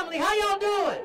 family. How y'all doing?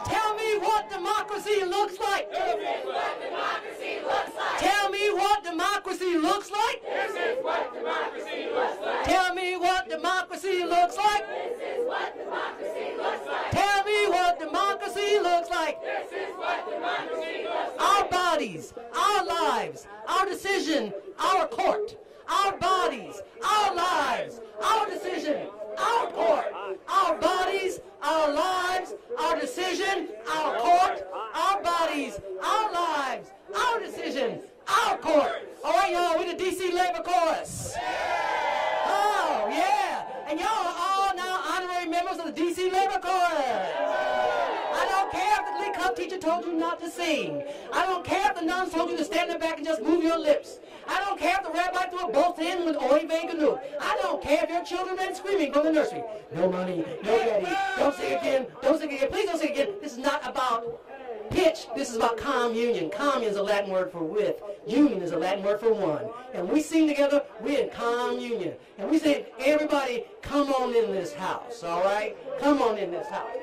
Tell me what democracy looks like. This is what democracy looks like. Tell me what democracy looks like. This is what democracy looks like. Tell me what democracy looks like. This is what democracy looks like. Tell me what democracy looks like. This is what democracy looks like. Our bodies, our lives, our decision, our court. Our bodies, our lives, our decision, our court. Our bodies, our lives, our decision, our court. Our bodies, our lives, our decision, our court. All right, y'all, we're the D.C. Labor Chorus. Oh, yeah. And y'all are all now honorary members of the D.C. Labor Chorus. I don't care if the Lee Club teacher told you not to sing. I don't care if the nuns told you to stand in the back and just move your lips. I don't care if the rabbi threw a bolt in with Moyle V. I don't care if your children ran screaming from the nursery. No money, no daddy. Don't sing again. Don't sing again. Please don't sing again. This is not about pitch. This is about communion. Communion is a Latin word for with. Union is a Latin word for one. And when we sing together, we're in communion. And we say, everybody, come on in this house. All right? Come on in this house.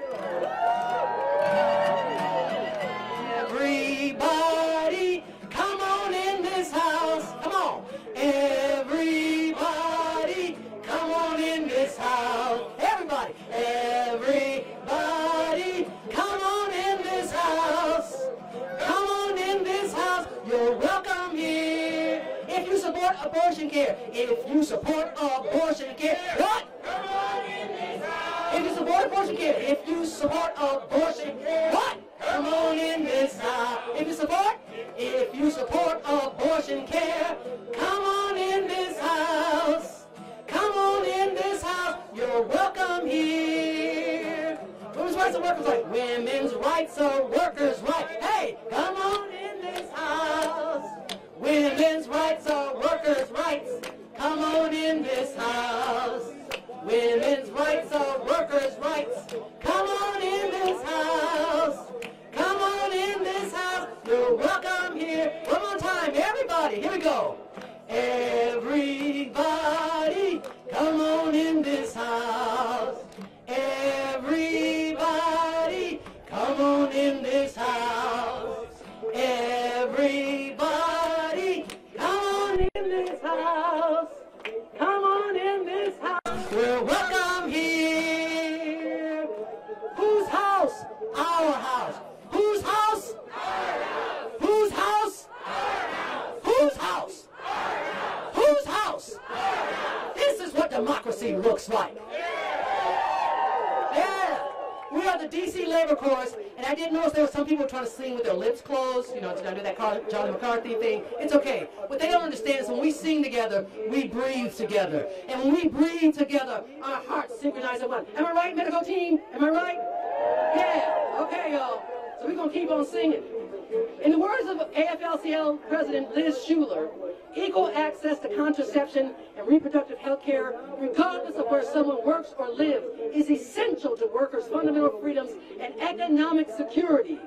Everybody, come on in this house. Come on. Everybody, come on in this house. Everybody. Everybody, come on in this house. Come on in this house. You're welcome here. If you support abortion care. If you support abortion care. What? Come on in this house. If you support abortion care. If you support abortion care. What? Come on in this house. If you support abortion care, come on in this house. Come on in this house. You're welcome here. Women's rights are workers' rights. Women's rights are workers' rights. Hey, come on in this house. Women's rights are workers' rights. Come on in this house. Women's rights are workers' rights. Come on in this house. Come on in this house. You're welcome here. One more time, everybody. Here we go. Everybody, come on in this house. Everybody, come on in this house. Everybody, come on in this house. Come on in this house. We're welcome here. Whose house? Our house. Whose house? Our house. Whose house? Our house. Whose house? Our house. Whose house? Our house. This is what democracy looks like. Yeah. We are the D.C. Labor Chorus, and I did notice there were some people trying to sing with their lips closed, you know, to do that Johnny McCarthy thing. It's okay. What they don't understand is when we sing together, we breathe together. And when we breathe together, our hearts synchronize at one. Am I right, medical team? Am I right? Yeah. Okay, y'all. So we're going to keep on singing. In the words of AFL-CIO President Liz Shuler, equal access to contraception and reproductive health care, regardless of where someone works or lives, is essential to workers' fundamental freedoms and economic security.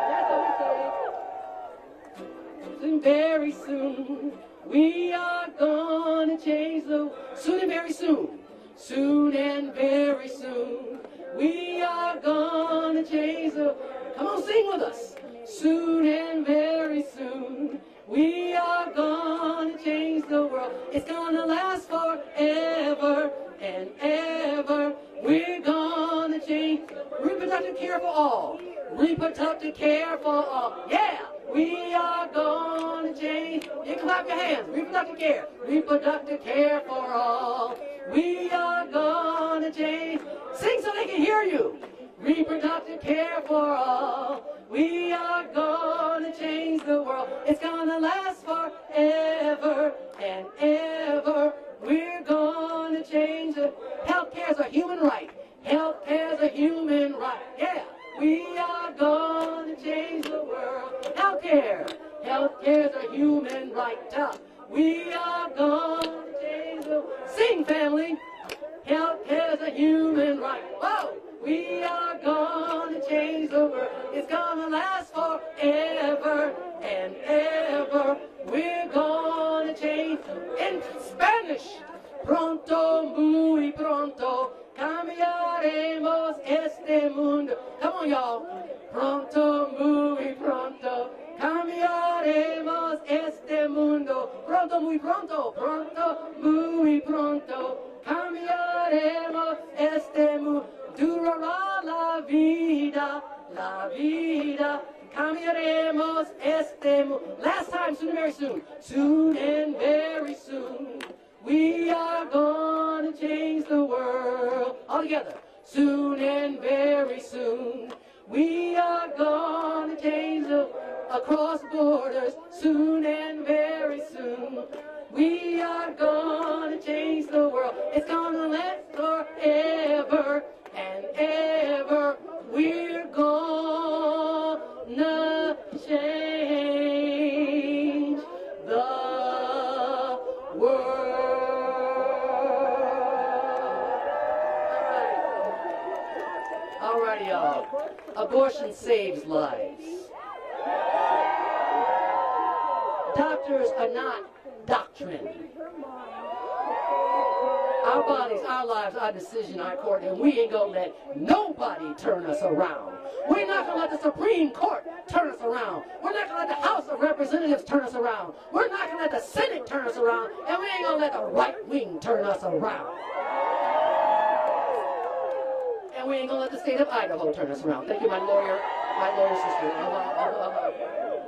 That's what we say. Soon, very soon, we are going to change the... Soon and very soon. Soon and very soon. We are gonna change the... Come on, sing with us. Soon and very soon, we are gonna change the world. It's gonna last forever and ever. We're gonna change reproductive care for all. Reproductive care for all. Yeah, we are gonna change. You can clap your hands. Reproductive care. Reproductive care for all. We are gonna change. Sing so they can hear you. Reproductive care for all. We are gonna change the world. It's gonna last forever and ever. We're gonna change it. Health care is a human right. Health care is a human right. Yeah. We are gonna change the world. Health care. Health care is a human right. We are gonna change the world. Sing, family. Health care is a human right. Whoa! We are gonna change the world. It's gonna last forever and ever. We're gonna change. In Spanish, Pronto, muy pronto, cambiaremos este mundo. Come on, y'all. Pronto, muy pronto, cambiaremos este mundo. Pronto, muy pronto, muy pronto, cambiaremos este mundo. Durará la vida, cambiaremos este mundo. Last time, soon and very soon. Soon and very soon. We are gonna change the world. All together. Soon and very soon. We are gonna change the across borders. Soon and very soon. We are gonna change the world. It's gonna last forever and ever. We're gonna change the world. Alrighty, y'all. Abortion saves lives. Doctors are not doctrine. Our bodies, our lives, our decision, our court, and we ain't gonna let nobody turn us around. We're not gonna let the Supreme Court turn us around. We're not gonna let the House of Representatives turn us around. We're not gonna let the Senate turn us around, and we ain't gonna let the right wing turn us around. And we ain't gonna let the state of Idaho turn us around. Thank you, my lawyer sister.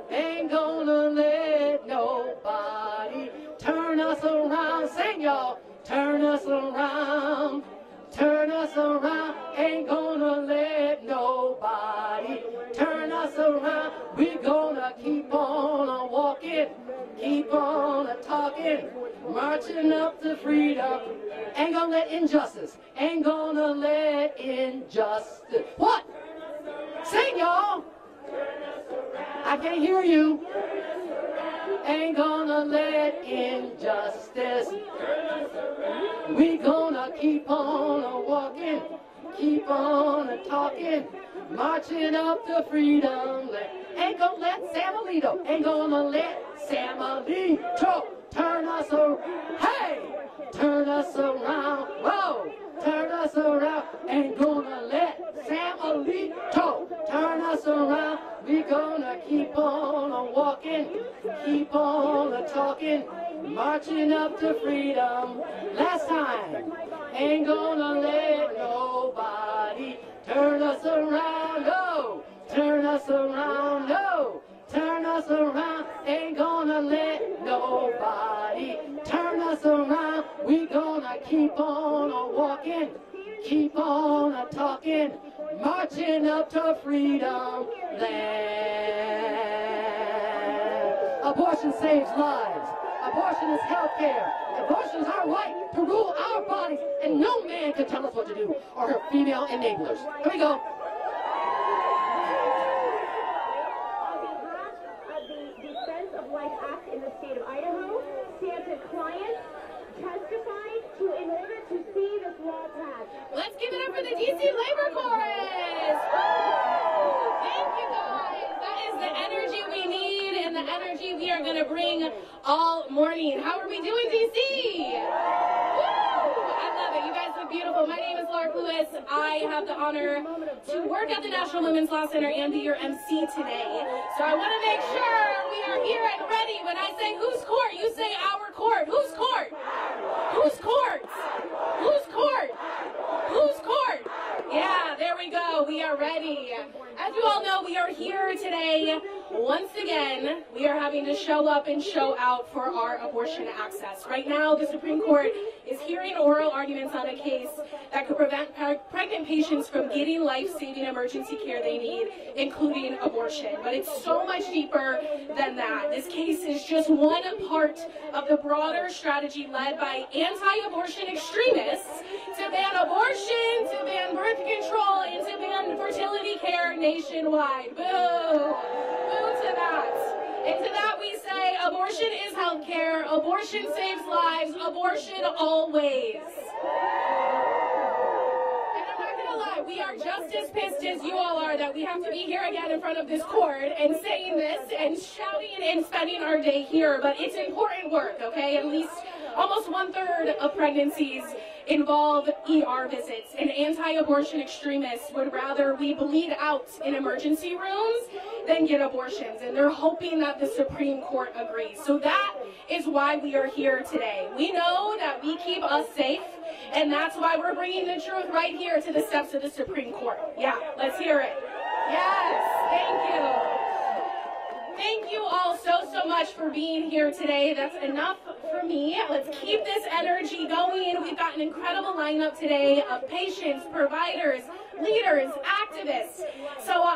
Ain't gonna let nobody turn us around. Sing, y'all. Turn us around. Turn us around. Ain't gonna let nobody turn us around. We're gonna keep on walking, keep on talking, marching up to freedom. Ain't gonna let injustice, ain't gonna let injustice. What? Sing, y'all. I can't hear you. Ain't gonna let injustice. We gonna keep on walking, keep on talking, marching up to freedom. Ain't gonna let Samuelito, ain't gonna let Samuelito turn us around. Hey, turn us around. Whoa, turn us around. Ain't gonna let Samuelito turn us around. We gonna keep on walking, keep on talking, marching up to freedom. Last time, ain't gonna let nobody turn us around. No, turn us around. No, turn us around. Ain't gonna let nobody turn us around. We gonna keep on walking, keep on talking, marching up to freedom land. Abortion saves lives. Abortion is health care. Abortion is our right to rule our bodies, and no man can tell us what to do, or her female enablers. Here we go. On behalf of the Defense of Life Act in the state of Idaho, Santa's clients testified to in order to see this law passed. Let's give it up for the DC Labor Chorus! Woo! Thank you guys. That is the energy we need and the energy we are going to bring all morning. How are we doing, DC? Woo! I love it. You guys look beautiful. My name is Laura Lewis. I have the honor to work at the National Women's Law Center and be your MC today. So I want to make sure we are here and ready. When I say whose court, you say our court. Whose court? Whose court? Whose court? Whose court? Yeah, there we go. We are ready. As you all know, we are here today. Once again, we are having to show up and show out for our abortion access. Right now, the Supreme Court is hearing oral arguments on a case that could prevent pregnant patients from getting life-saving emergency care they need, including abortion. But it's so much deeper than that. This case is just one part of the broader strategy led by anti-abortion extremists to ban abortion, to ban birth control, and to ban fertility care nationwide. Boo! Boo to that. And to that we say abortion is health care, abortion saves lives, abortion always. And I'm not gonna lie, we are just as pissed as you all are that we have to be here again in front of this court and saying this and shouting and spending our day here, but it's important work, okay? At least Almost 1/3 of pregnancies involve ER visits, and anti-abortion extremists would rather we bleed out in emergency rooms than get abortions, and they're hoping that the Supreme Court agrees. So that is why we are here today. We know that we keep us safe, and that's why we're bringing the truth right here to the steps of the Supreme Court. Yeah, let's hear it. Yes, thank you. Thank you all so much for being here today. That's enough for me. Let's keep this energy going. We've got an incredible lineup today of patients, providers, leaders, activists. So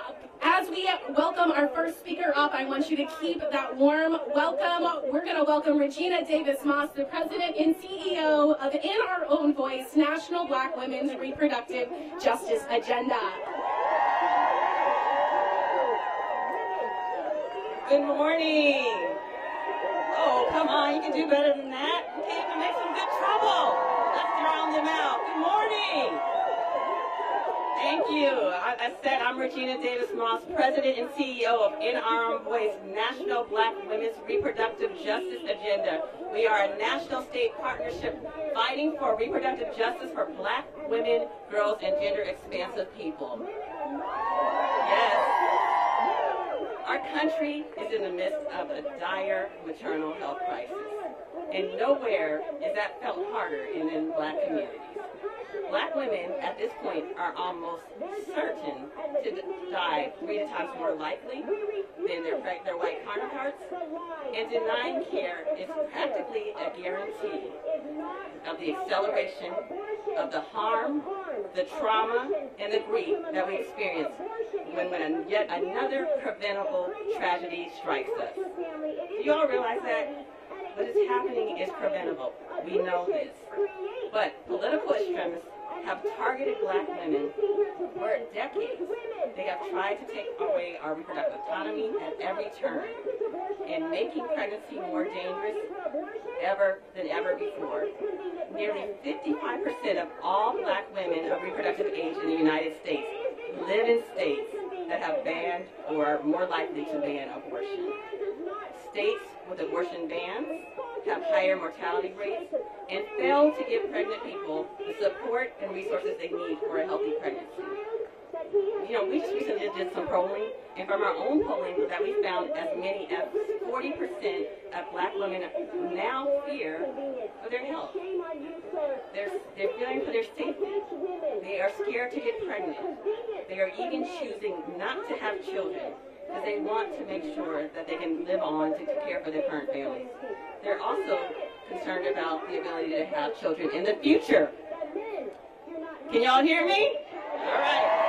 as we welcome our first speaker up, I want you to keep that warm welcome. We're going to welcome Regina Davis-Moss, the President and CEO of In Our Own Voice, National Black Women's Reproductive Justice Agenda. Good morning. Oh, come on, you can do better than that. You can't even make some good trouble. Let's drown them out. Good morning. Thank you. I said I'm Regina Davis-Moss, President and CEO of In Our Own Voice, National Black Women's Reproductive Justice Agenda. We are a national state partnership fighting for reproductive justice for Black women, girls, and gender-expansive people. Yes. Our country is in the midst of a dire maternal health crisis, and nowhere is that felt harder than in Black communities. Black women at this point are almost certain to die 3 times more likely than their white counterparts, and denying care is practically a guarantee of the acceleration of the harm, the trauma, and the grief that we experience when yet another preventable tragedy strikes us. Do you all realize that? What is happening is preventable. We know this. But political extremists have targeted Black women for decades. They have tried to take away our reproductive autonomy at every turn and making pregnancy more dangerous than ever before. Nearly 55% of all Black women of reproductive age in the United States live in states that have banned or are more likely to ban abortion. States with abortion bans have higher mortality rates and fail to give pregnant people the support and resources they need for a healthy pregnancy. You know, we just recently did some polling, and from our own polling that we found as many as 40% of Black women now fear for their health. They're fearing for their safety. They are scared to get pregnant. They are even choosing not to have children because they want to make sure that they can live on to care for their current families. They're also concerned about the ability to have children in the future. Can y'all hear me? All right.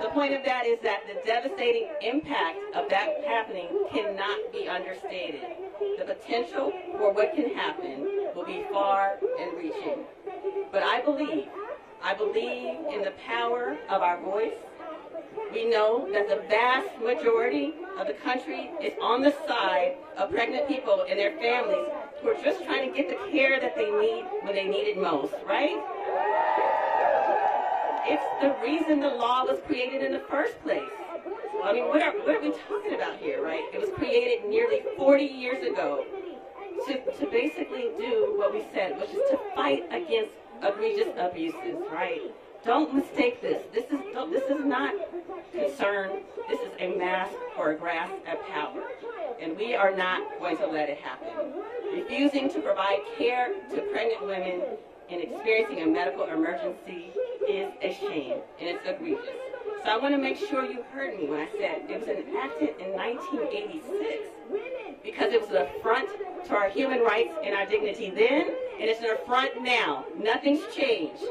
The point of that is that the devastating impact of that happening cannot be understated. The potential for what can happen will be far and reaching. But I believe in the power of our voice. We know that the vast majority of the country is on the side of pregnant people and their families who are just trying to get the care that they need when they need it most, right? It's the reason the law was created in the first place. I mean, what are we talking about here, right? It was created nearly 40 years ago to basically do what we said, which is to fight against egregious abuses, right? Don't mistake this. This is not concern. This is a mask for a grasp at power. And we are not going to let it happen. Refusing to provide care to pregnant women and experiencing a medical emergency is a shame, and it's egregious. So I want to make sure you heard me when I said it was enacted in 1986 because it was an affront to our human rights and our dignity then, and it's an affront now. Nothing's changed.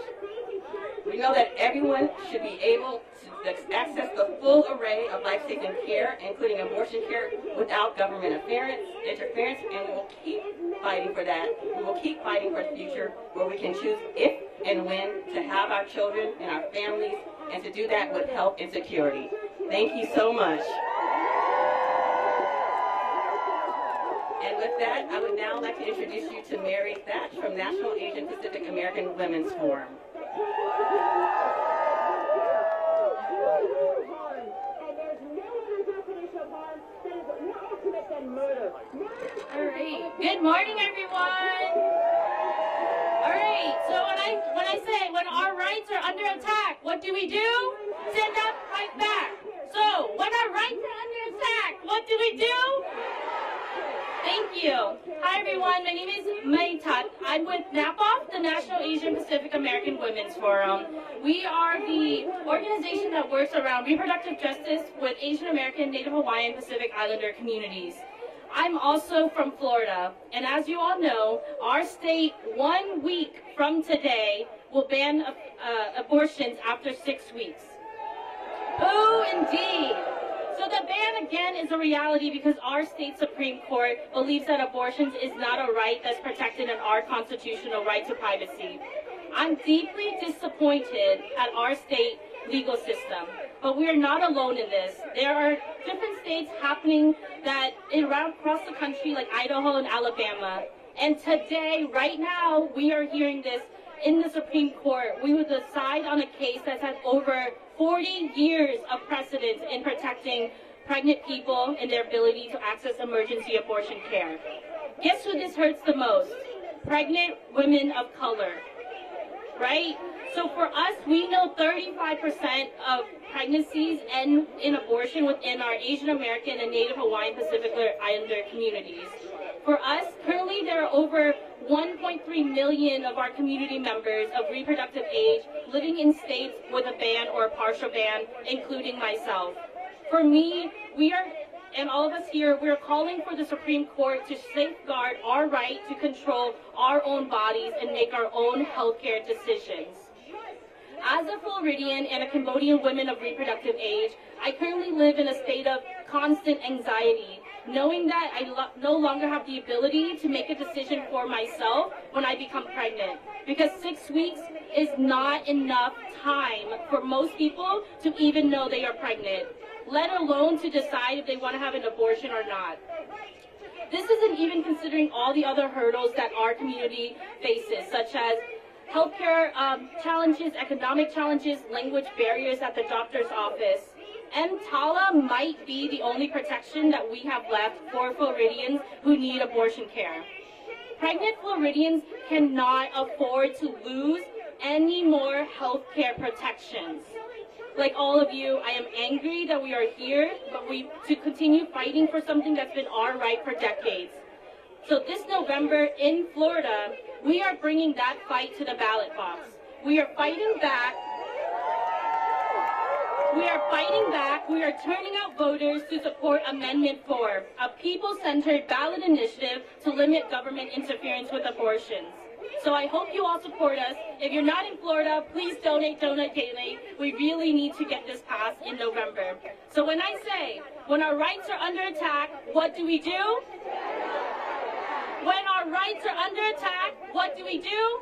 We know that everyone should be able to access the full array of life-saving care, including abortion care, without government interference, and we will keep fighting for that. We will keep fighting for a future where we can choose if and when to have our children and our families, and to do that with health and security. Thank you so much. And with that, I would now like to introduce you to Mary Thatch from National Asian Pacific American Women's Forum. And there's no other definition of harm that is the ultimate than murder. All right. Good morning, everyone. All right. So when our rights are under attack, what do? Stand up, fight back. So when our rights are under attack, what do? Thank you. Hi, everyone. My name is Moyle V. I'm with NAPOF, the National Asian Pacific American Women's Forum. We are the organization that works around reproductive justice with Asian American, Native Hawaiian, Pacific Islander communities. I'm also from Florida, and as you all know, our state 1 week from today will ban abortions after 6 weeks. Oh, indeed. So the ban again is a reality because our state Supreme Court believes that abortions is not a right that's protected in our constitutional right to privacy. I'm deeply disappointed at our state legal system, but we are not alone in this. There are different states happening that around across the country like Idaho and Alabama. And today, right now, we are hearing this in the Supreme Court. We will decide on a case that's had over 40 years of precedence in protecting pregnant people and their ability to access emergency abortion care. Guess who this hurts the most? Pregnant women of color, right? So for us, we know 35% of pregnancies end in abortion within our Asian American and Native Hawaiian Pacific Islander communities. For us, currently there are over 1.3 million of our community members of reproductive age living in states with a ban or a partial ban, including myself. For me, and all of us here, we're calling for the Supreme Court to safeguard our right to control our own bodies and make our own healthcare decisions. As a Floridian and a Cambodian woman of reproductive age, I currently live in a state of constant anxiety, knowing that I no longer have the ability to make a decision for myself when I become pregnant, because 6 weeks is not enough time for most people to even know they are pregnant, let alone to decide if they want to have an abortion or not. This isn't even considering all the other hurdles that our community faces, such as healthcare challenges, economic challenges, language barriers at the doctor's office. EMTALA might be the only protection that we have left for Floridians who need abortion care. Pregnant Floridians cannot afford to lose any more healthcare protections. Like all of you, I am angry that we are here, but to continue fighting for something that's been our right for decades. So this November in Florida, we are bringing that fight to the ballot box. We are fighting back. We are turning out voters to support Amendment 4, a people-centered ballot initiative to limit government interference with abortions. So I hope you all support us. If you're not in Florida, please donate daily. We really need to get this passed in November. So when I say, when our rights are under attack, what do we do? When our rights are under attack, what do we do?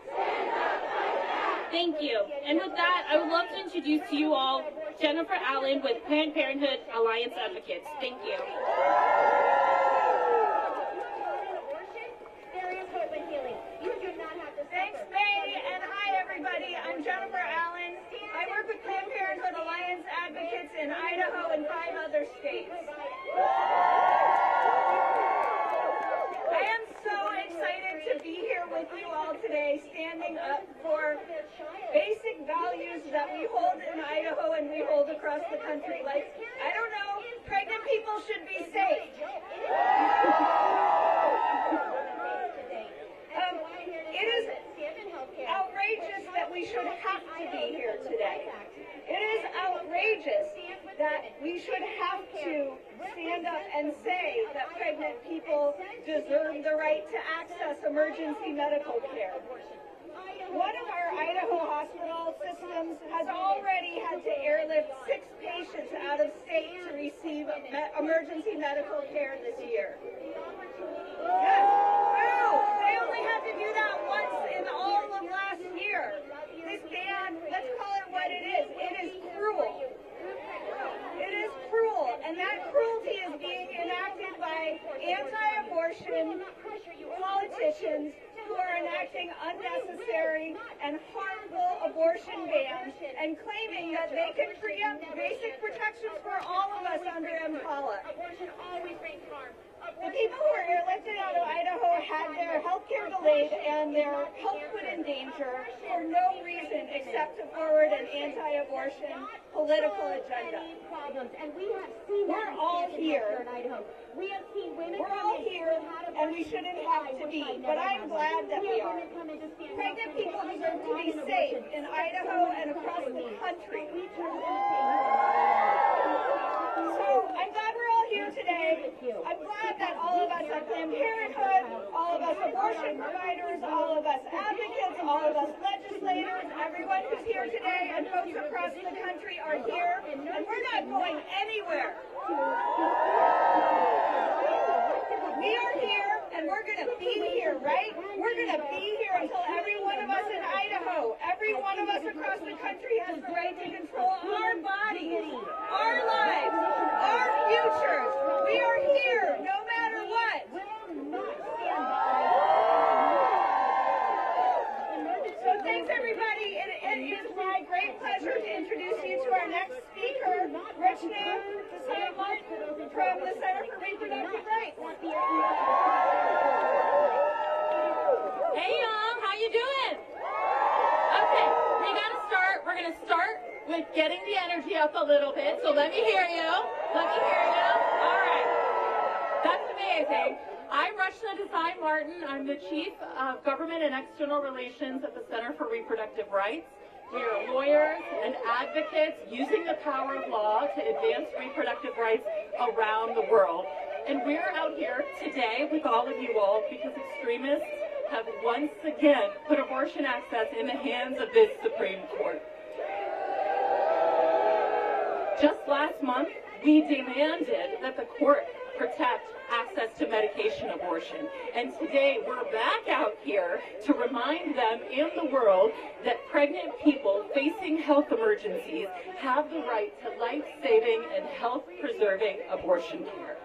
Thank you. And with that, I would love to introduce to you all Jennifer Allen with Planned Parenthood Alliance Advocates. Thank you. Thanks, May, and hi, everybody. I'm Jennifer Allen. I work with Planned Parenthood Alliance Advocates in Idaho and 5 other states. I am so excited to be here with you all today, standing up for basic values that we hold in Idaho and we hold across the country. Like, I don't know, pregnant people should be safe. It is outrageous that we should have to be here today. It is outrageous that we should have to stand up and say that pregnant people deserve the right to access emergency medical care. One of our Idaho hospital systems has already had to airlift 6 patients out of state to receive emergency medical care this year. Yes, true. They only had to do that once in all of last year. This ban, let's call it what it is. It is cruel. It is cruel, and that cruelty is being enacted by anti-abortion politicians who are enacting passing unnecessary and harmful abortion bans and claiming that they can preempt basic protections for all of us under EMTALA. Abortion always brings harm. The people who are elected out of Idaho had their health care delayed and their health put in danger for no reason except to forward an anti-abortion political agenda. And we have seen We're all here. in Idaho. We have seen women We're all here, and we shouldn't have to be, but I'm glad that we are. Pregnant people deserve to be safe in Idaho and across the country. So I'm glad we're all here today. I'm glad that all of us at Planned Parenthood, all of us abortion providers, all of us advocates, all of us legislators, everyone who's here today and folks across the country are here, and we're not going anywhere. We are here, and we're going to be here, right? We're going to be here until every one of us in Idaho, every one of us across the country has the right to control our bodies, our lives, our futures. We are here, no matter what. So thanks, everybody. It is my great pleasure to introduce you to our next speaker, Rich Martin from the Center for Reproductive Rights. Hey y'all, how you doing? Okay, we're gonna start with getting the energy up a little bit, so let me hear you. All right, that's amazing. I'm Rachna Desai Martin. I'm the Chief of Government and External Relations at the Center for Reproductive Rights. We are lawyers and advocates using the power of law to advance reproductive rights around the world. And we're out here today with all of you all because extremists have once again put abortion access in the hands of this Supreme Court. Just last month, we demanded that the court protect access to medication abortion. And today we're back out here to remind them and the world that pregnant people facing health emergencies have the right to life-saving and health-preserving abortion care.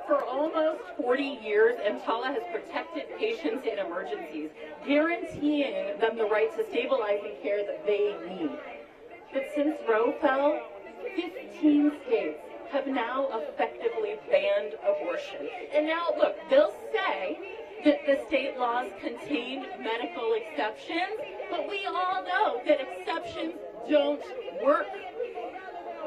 For almost 40 years, EMTALA has protected patients in emergencies, guaranteeing them the right to stabilizing care that they need. But since Roe fell, 15 states have now effectively banned abortion. And now, look, they'll say that the state laws contain medical exceptions, but we all know that exceptions don't work.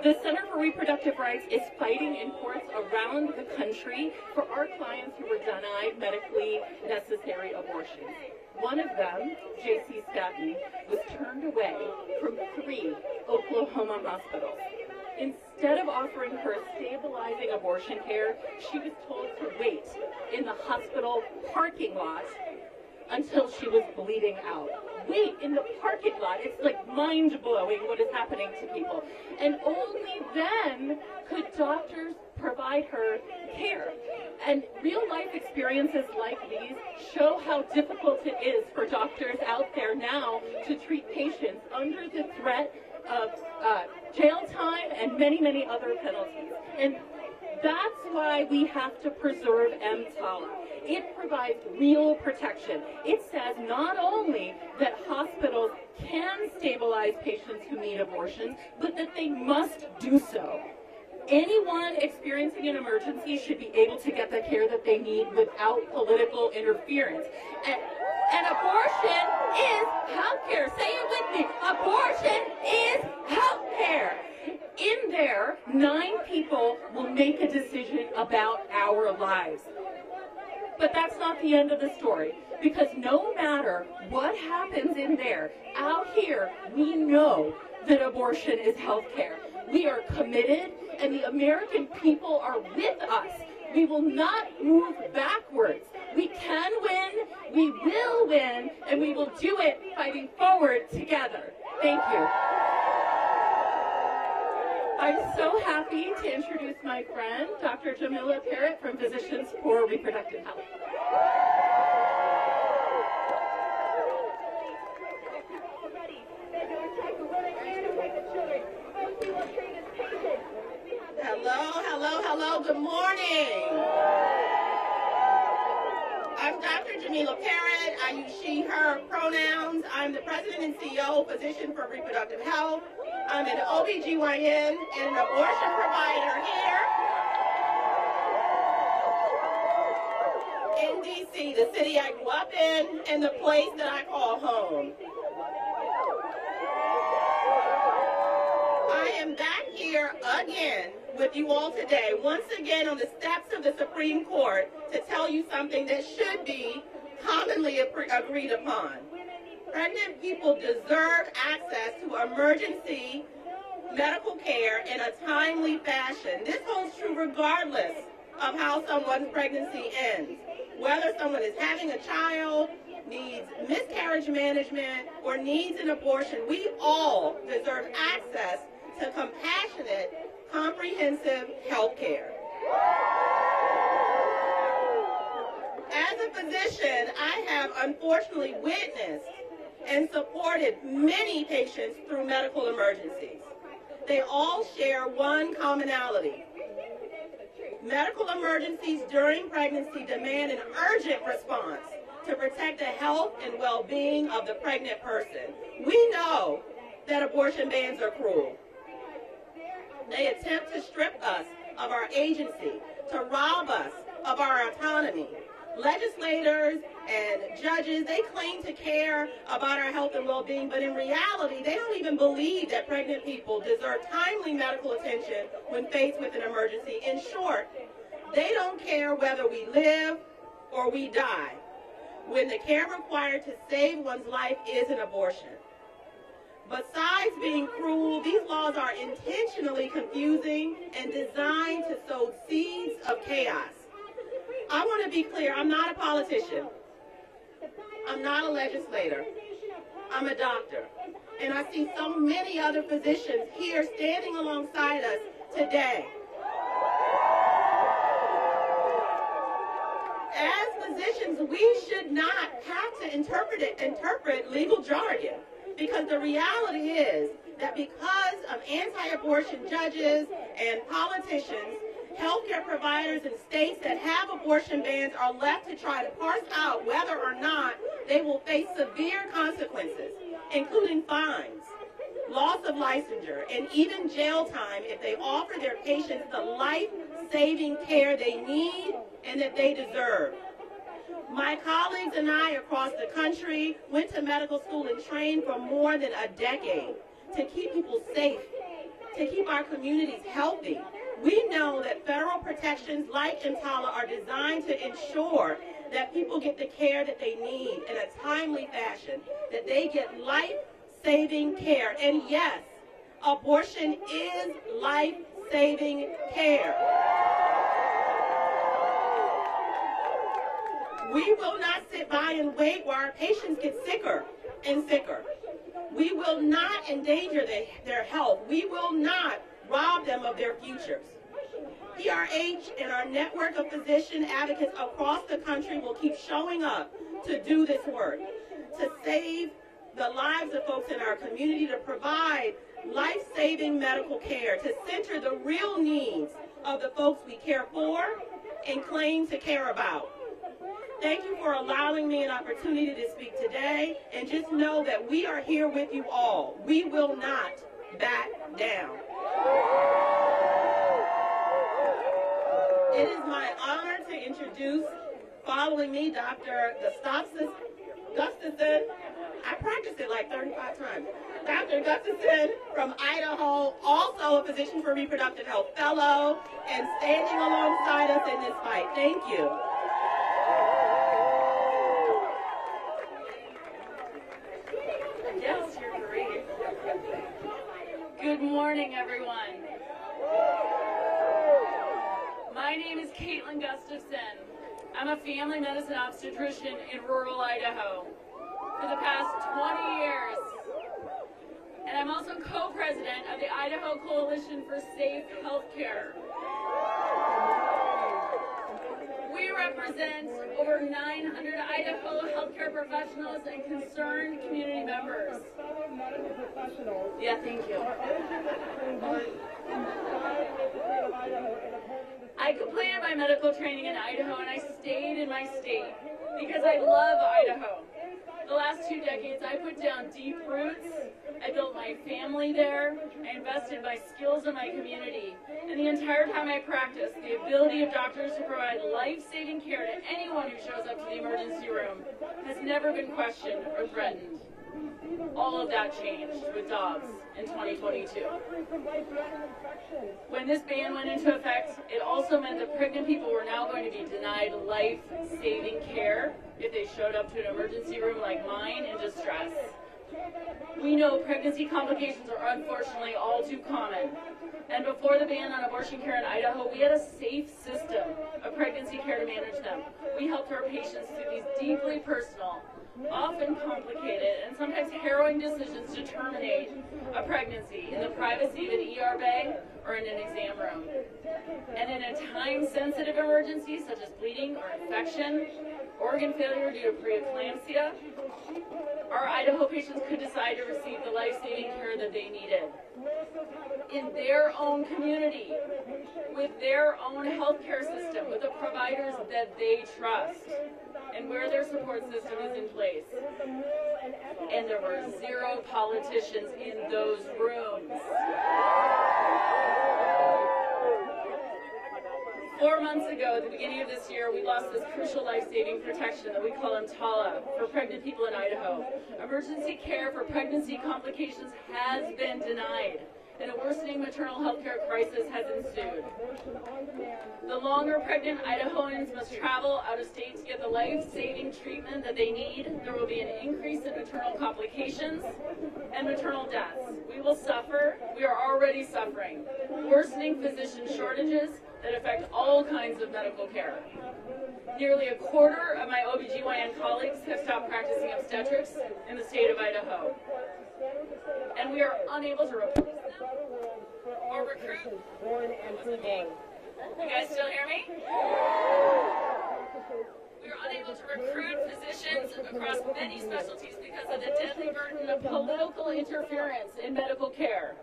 The Center for Reproductive Rights is fighting in courts around the country for our clients who were denied medically necessary abortions. One of them, J.C. Statton, was turned away from 3 Oklahoma hospitals. Instead of offering her stabilizing abortion care, she was told to wait in the hospital parking lot until she was bleeding out. Wait in the parking lot. It's like mind-blowing what is happening to people. And only then could doctors provide her care. And real-life experiences like these show how difficult it is for doctors out there now to treat patients under the threat of jail time and many, many other penalties. And that's why we have to preserve EMTALA. It provides real protection. It says not only that hospitals can stabilize patients who need abortions, but that they must do so. Anyone experiencing an emergency should be able to get the care that they need without political interference. And abortion is healthcare. Say it with me. Abortion is healthcare. In there, 9 people will make a decision about our lives. But that's not the end of the story, because no matter what happens in there, out here, we know that abortion is healthcare. We are committed, and the American people are with us. We will not move backwards. We can win, we will win, and we will do it fighting forward together. Thank you. I'm so happy to introduce my friend, Dr. Jamila Parrott from Physicians for Reproductive Health. Hello, hello, hello, good morning. Camila Parrott. I use she, her pronouns. I'm the president and CEO of Physician for Reproductive Health. I'm an OBGYN and an abortion provider here in DC, the city I grew up in and the place that I call home. I am back here again with you all today, once again on the steps of the Supreme Court, to tell you something that should be commonly agreed upon. Pregnant people deserve access to emergency medical care in a timely fashion. This holds true regardless of how someone's pregnancy ends. Whether someone is having a child, needs miscarriage management, or needs an abortion, we all deserve access to compassionate, comprehensive health care. As a physician, I have unfortunately witnessed and supported many patients through medical emergencies. They all share one commonality. Medical emergencies during pregnancy demand an urgent response to protect the health and well-being of the pregnant person. We know that abortion bans are cruel. They attempt to strip us of our agency, to rob us of our autonomy. Legislators and judges, they claim to care about our health and well-being, but in reality, they don't even believe that pregnant people deserve timely medical attention when faced with an emergency. In short, they don't care whether we live or we die, when the care required to save one's life is an abortion. Besides being cruel, these laws are intentionally confusing and designed to sow seeds of chaos. I want to be clear, I'm not a politician. I'm not a legislator. I'm a doctor. And I see so many other physicians here standing alongside us today. As physicians, we should not have to interpret legal jargon, because the reality is that because of anti-abortion judges and politicians, healthcare providers in states that have abortion bans are left to try to parse out whether or not they will face severe consequences, including fines, loss of licensure, and even jail time if they offer their patients the life-saving care they need and that they deserve. My colleagues and I across the country went to medical school and trained for more than a decade to keep people safe, to keep our communities healthy. We know that federal protections like EMTALA are designed to ensure that people get the care that they need in a timely fashion, that they get life-saving care. And yes, abortion is life-saving care. We will not sit by and wait while our patients get sicker and sicker. We will not endanger their health. We will not rob them of their futures. PRH and our network of physician advocates across the country will keep showing up to do this work, to save the lives of folks in our community, to provide life-saving medical care, to center the real needs of the folks we care for and claim to care about. Thank you for allowing me an opportunity to speak today, and just know that we are here with you all. We will not back down. It is my honor to introduce, following me, Dr. Gustafson. I practiced it like 35 times. Dr. Gustafson from Idaho, also a Physician for Reproductive Health Fellow, and standing alongside us in this fight. Thank you. Yes, you're great. Good morning, everyone. My name is Caitlin Gustafson. I'm a family medicine obstetrician in rural Idaho for the past 20 years. And I'm also co-president of the Idaho Coalition for Safe Healthcare. We represent over 900 Idaho healthcare professionals and concerned community members. Yeah, thank you. I completed my medical training in Idaho and I stayed in my state. because I love Idaho. The last 2 decades, I put down deep roots. I built my family there. I invested my skills in my community. And the entire time I practiced, the ability of doctors to provide life-saving care to anyone who shows up to the emergency room has never been questioned or threatened. All of that changed with Dobbs in 2022. When this ban went into effect, it also meant that pregnant people were now going to be denied life-saving care if they showed up to an emergency room like mine in distress. We know pregnancy complications are unfortunately all too common. And before the ban on abortion care in Idaho, we had a safe system of pregnancy care to manage them. We helped our patients through these deeply personal, often complicated, and sometimes harrowing decisions to terminate a pregnancy in the privacy of an ER bay or in an exam room. And in a time-sensitive emergency, such as bleeding or infection, organ failure due to preeclampsia, our Idaho patients could decide to receive the life-saving care that they needed in their own community, with their own healthcare system, with the providers that they trust, and where their support system is in place. And there were 0 politicians in those rooms. 4 months ago, at the beginning of this year, we lost this crucial life-saving protection that we call EMTALA for pregnant people in Idaho. Emergency care for pregnancy complications has been denied, and a worsening maternal health care crisis has ensued. The longer pregnant Idahoans must travel out of state to get the life-saving treatment that they need, there will be an increase in maternal complications and maternal deaths. We will suffer, we are already suffering, worsening physician shortages that affect all kinds of medical care. Nearly a quarter of my OBGYN colleagues have stopped practicing obstetrics in the state of Idaho. And we are unable to replace them or recruit. You guys still hear me? We are unable to recruit physicians across many specialties because of the deadly burden of political interference in medical care.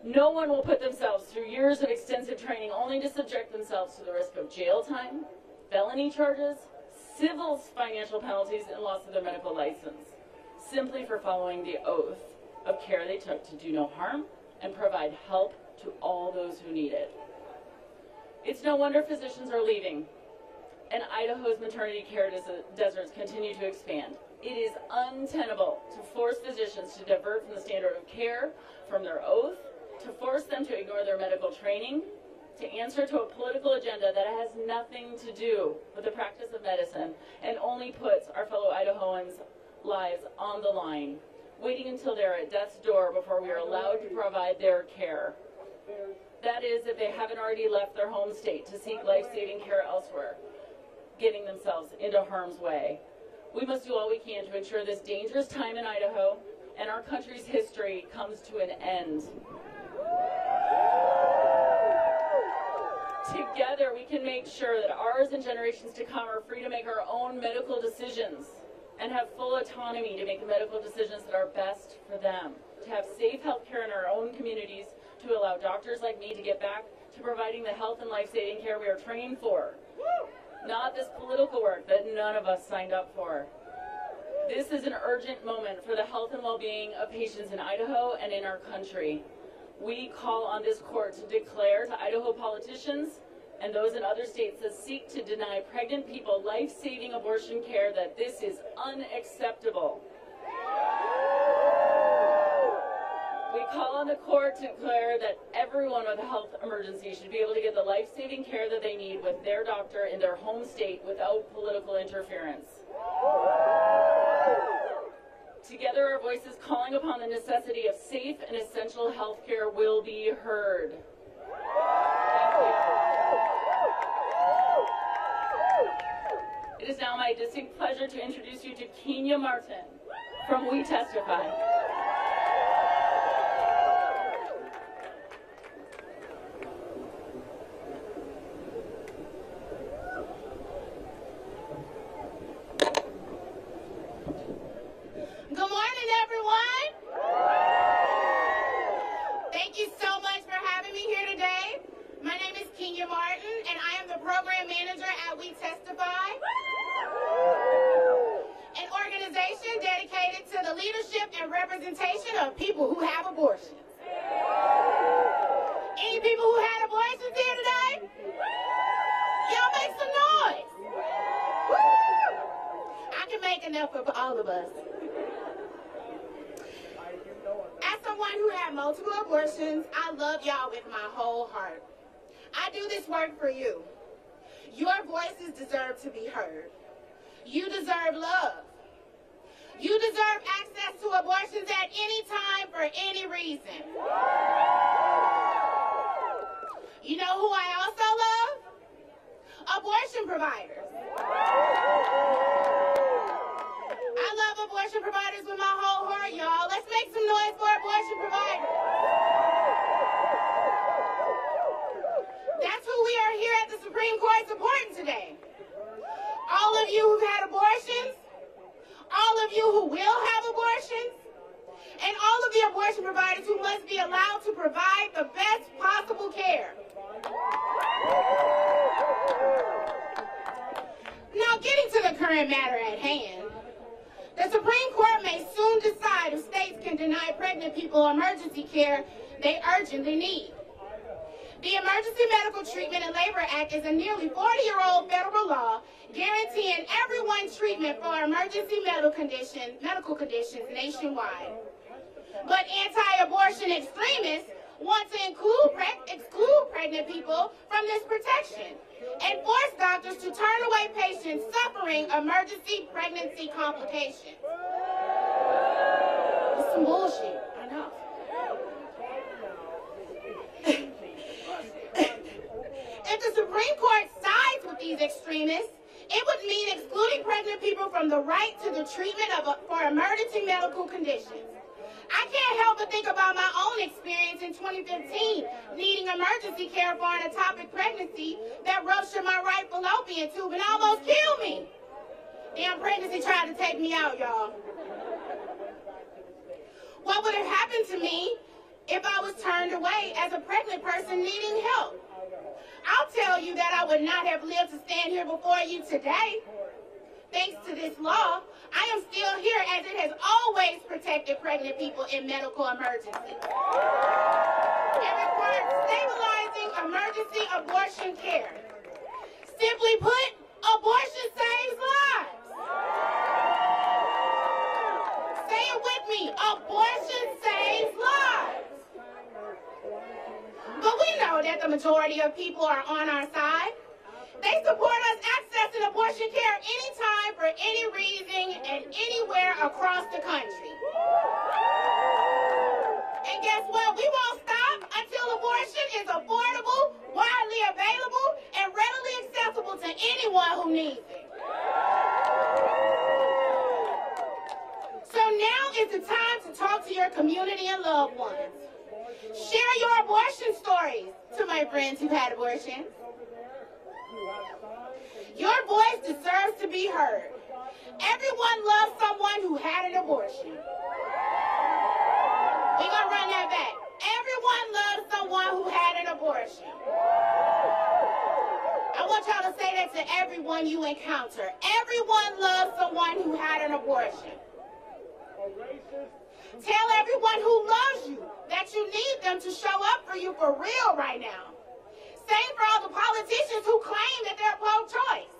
No one will put themselves through years of extensive training only to subject themselves to the risk of jail time, felony charges, civil financial penalties, and loss of their medical license, simply for following the oath of care they took to do no harm and provide help to all those who need it. It's no wonder physicians are leaving, and Idaho's maternity care deserts continue to expand. It is untenable to force physicians to divert from the standard of care, from their oath, to force them to ignore their medical training, to answer to a political agenda that has nothing to do with the practice of medicine and only puts our fellow Idahoans' lives on the line, waiting until they're at death's door before we are allowed to provide their care. That is, if they haven't already left their home state to seek life-saving care elsewhere, getting themselves into harm's way. We must do all we can to ensure this dangerous time in Idaho and our country's history comes to an end. Together, we can make sure that ours and generations to come are free to make our own medical decisions and have full autonomy to make the medical decisions that are best for them, to have safe health care in our own communities, to allow doctors like me to get back to providing the health and life-saving care we are trained for, not this political work that none of us signed up for. This is an urgent moment for the health and well-being of patients in Idaho and in our country. We call on this court to declare to Idaho politicians and those in other states that seek to deny pregnant people life-saving abortion care that this is unacceptable. We call on the court to declare that everyone with a health emergency should be able to get the life-saving care that they need with their doctor in their home state without political interference. Together, our voices calling upon the necessity of safe and essential health care will be heard. Thank you. It is now my distinct pleasure to introduce you to Kenya Martin from We Testify. Good morning, everyone. Thank you so much for having me here today. My name is Kenya Martin, and I am the program manager at We Testify. credit to the leadership and representation of people who have abortions. Any people who had abortions here today? Y'all make some noise. Woo! I can make enough for all of us. As someone who had multiple abortions, I love y'all with my whole heart. I do this work for you. Your voices deserve to be heard. You deserve love. You deserve access to abortions at any time for any reason. You know who I also love? Abortion providers. I love abortion providers with my whole heart, y'all. Let's make some noise for abortion providers. That's who we are here at the Supreme Court supporting today. All of you who've had abortions, all of you who will have abortions, and all of the abortion providers who must be allowed to provide the best possible care. Now, getting to the current matter at hand, the Supreme Court may soon decide if states can deny pregnant people emergency care they urgently need. The Emergency Medical Treatment and Labor Act is a nearly 40-year-old federal law guaranteeing everyone treatment for emergency medical conditions nationwide. But anti-abortion extremists want to exclude pregnant people from this protection and force doctors to turn away patients suffering emergency pregnancy complications. It's some bullshit, I know. If the Supreme Court sides with these extremists, it would mean excluding pregnant people from the right to the treatment for emergency medical conditions. I can't help but think about my own experience in 2015, needing emergency care for an ectopic pregnancy that ruptured my right fallopian tube and almost killed me. Damn pregnancy tried to take me out, y'all. What would have happened to me if I was turned away as a pregnant person needing help? I'll tell you that I would not have lived to stand here before you today. Thanks to this law, I am still here as it has always protected pregnant people in medical emergencies. It requires stabilizing emergency abortion care. Simply put, abortion saves lives. Say it with me, abortion saves lives. But we know that the majority of people are on our side. They support us accessing abortion care anytime, for any reason, and anywhere across the country. And guess what? We won't stop until abortion is affordable, widely available, and readily accessible to anyone who needs it. So now is the time to talk to your community and loved ones. Share your abortion stories to my friends who've had abortions. Your voice deserves to be heard. Everyone loves someone who had an abortion. We're going to run that back. Everyone loves someone who had an abortion. I want y'all to say that to everyone you encounter. Everyone loves someone who had an abortion. Tell everyone who loves you that you need them to show up for you for real right now. Same for all the politicians who claim that they're pro-choice.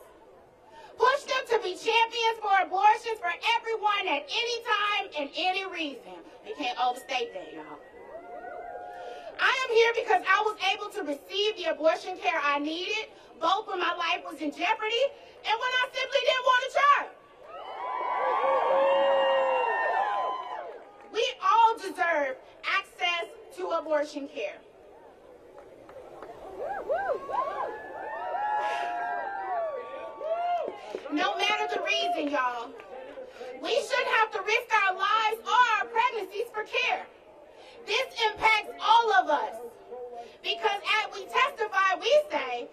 Push them to be champions for abortions for everyone at any time and any reason. We can't overstate that, y'all. I am here because I was able to receive the abortion care I needed, both when my life was in jeopardy and when I simply didn't want to try. We all deserve access to abortion care. No matter the reason, y'all, we shouldn't have to risk our lives or our pregnancies for care. This impacts all of us. Because as we testify, we say,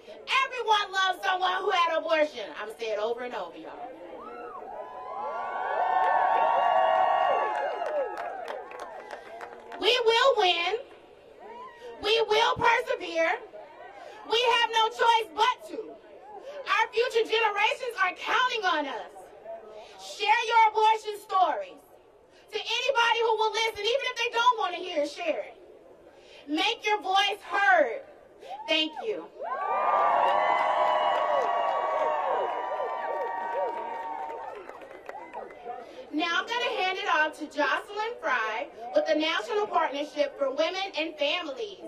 everyone loves someone who had an abortion. I'm going to say it over and over, y'all. We will win. We will persevere. We have no choice but to. Our future generations are counting on us. Share your abortion stories. somebody who will listen, even if they don't want to hear it, share it. Make your voice heard. Thank you. Now I'm going to hand it off to Jocelyn Fry with the National Partnership for Women and Families.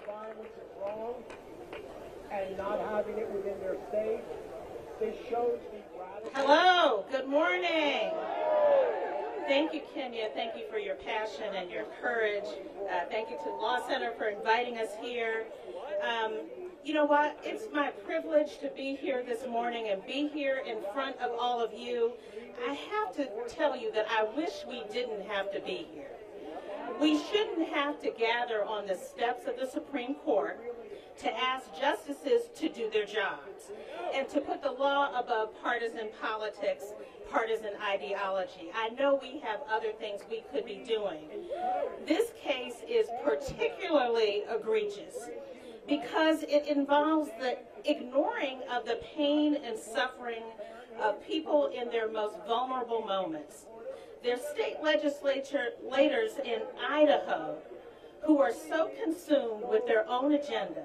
Violence is wrong, and not having it within their state. This shows the radical. Hello, good morning. Thank you, Kenya. Thank you for your passion and your courage. Thank you to the Law Center for inviting us here. You know what? It's my privilege to be here this morning and be here in front of all of you. I have to tell you that I wish we didn't have to be here. We shouldn't have to gather on the steps of the Supreme Court to ask justices to do their jobs and to put the law above partisan politics, partisan ideology. I know we have other things we could be doing. This case is particularly egregious because it involves the ignoring of the pain and suffering of people in their most vulnerable moments. Their state legislators in Idaho who are so consumed with their own agenda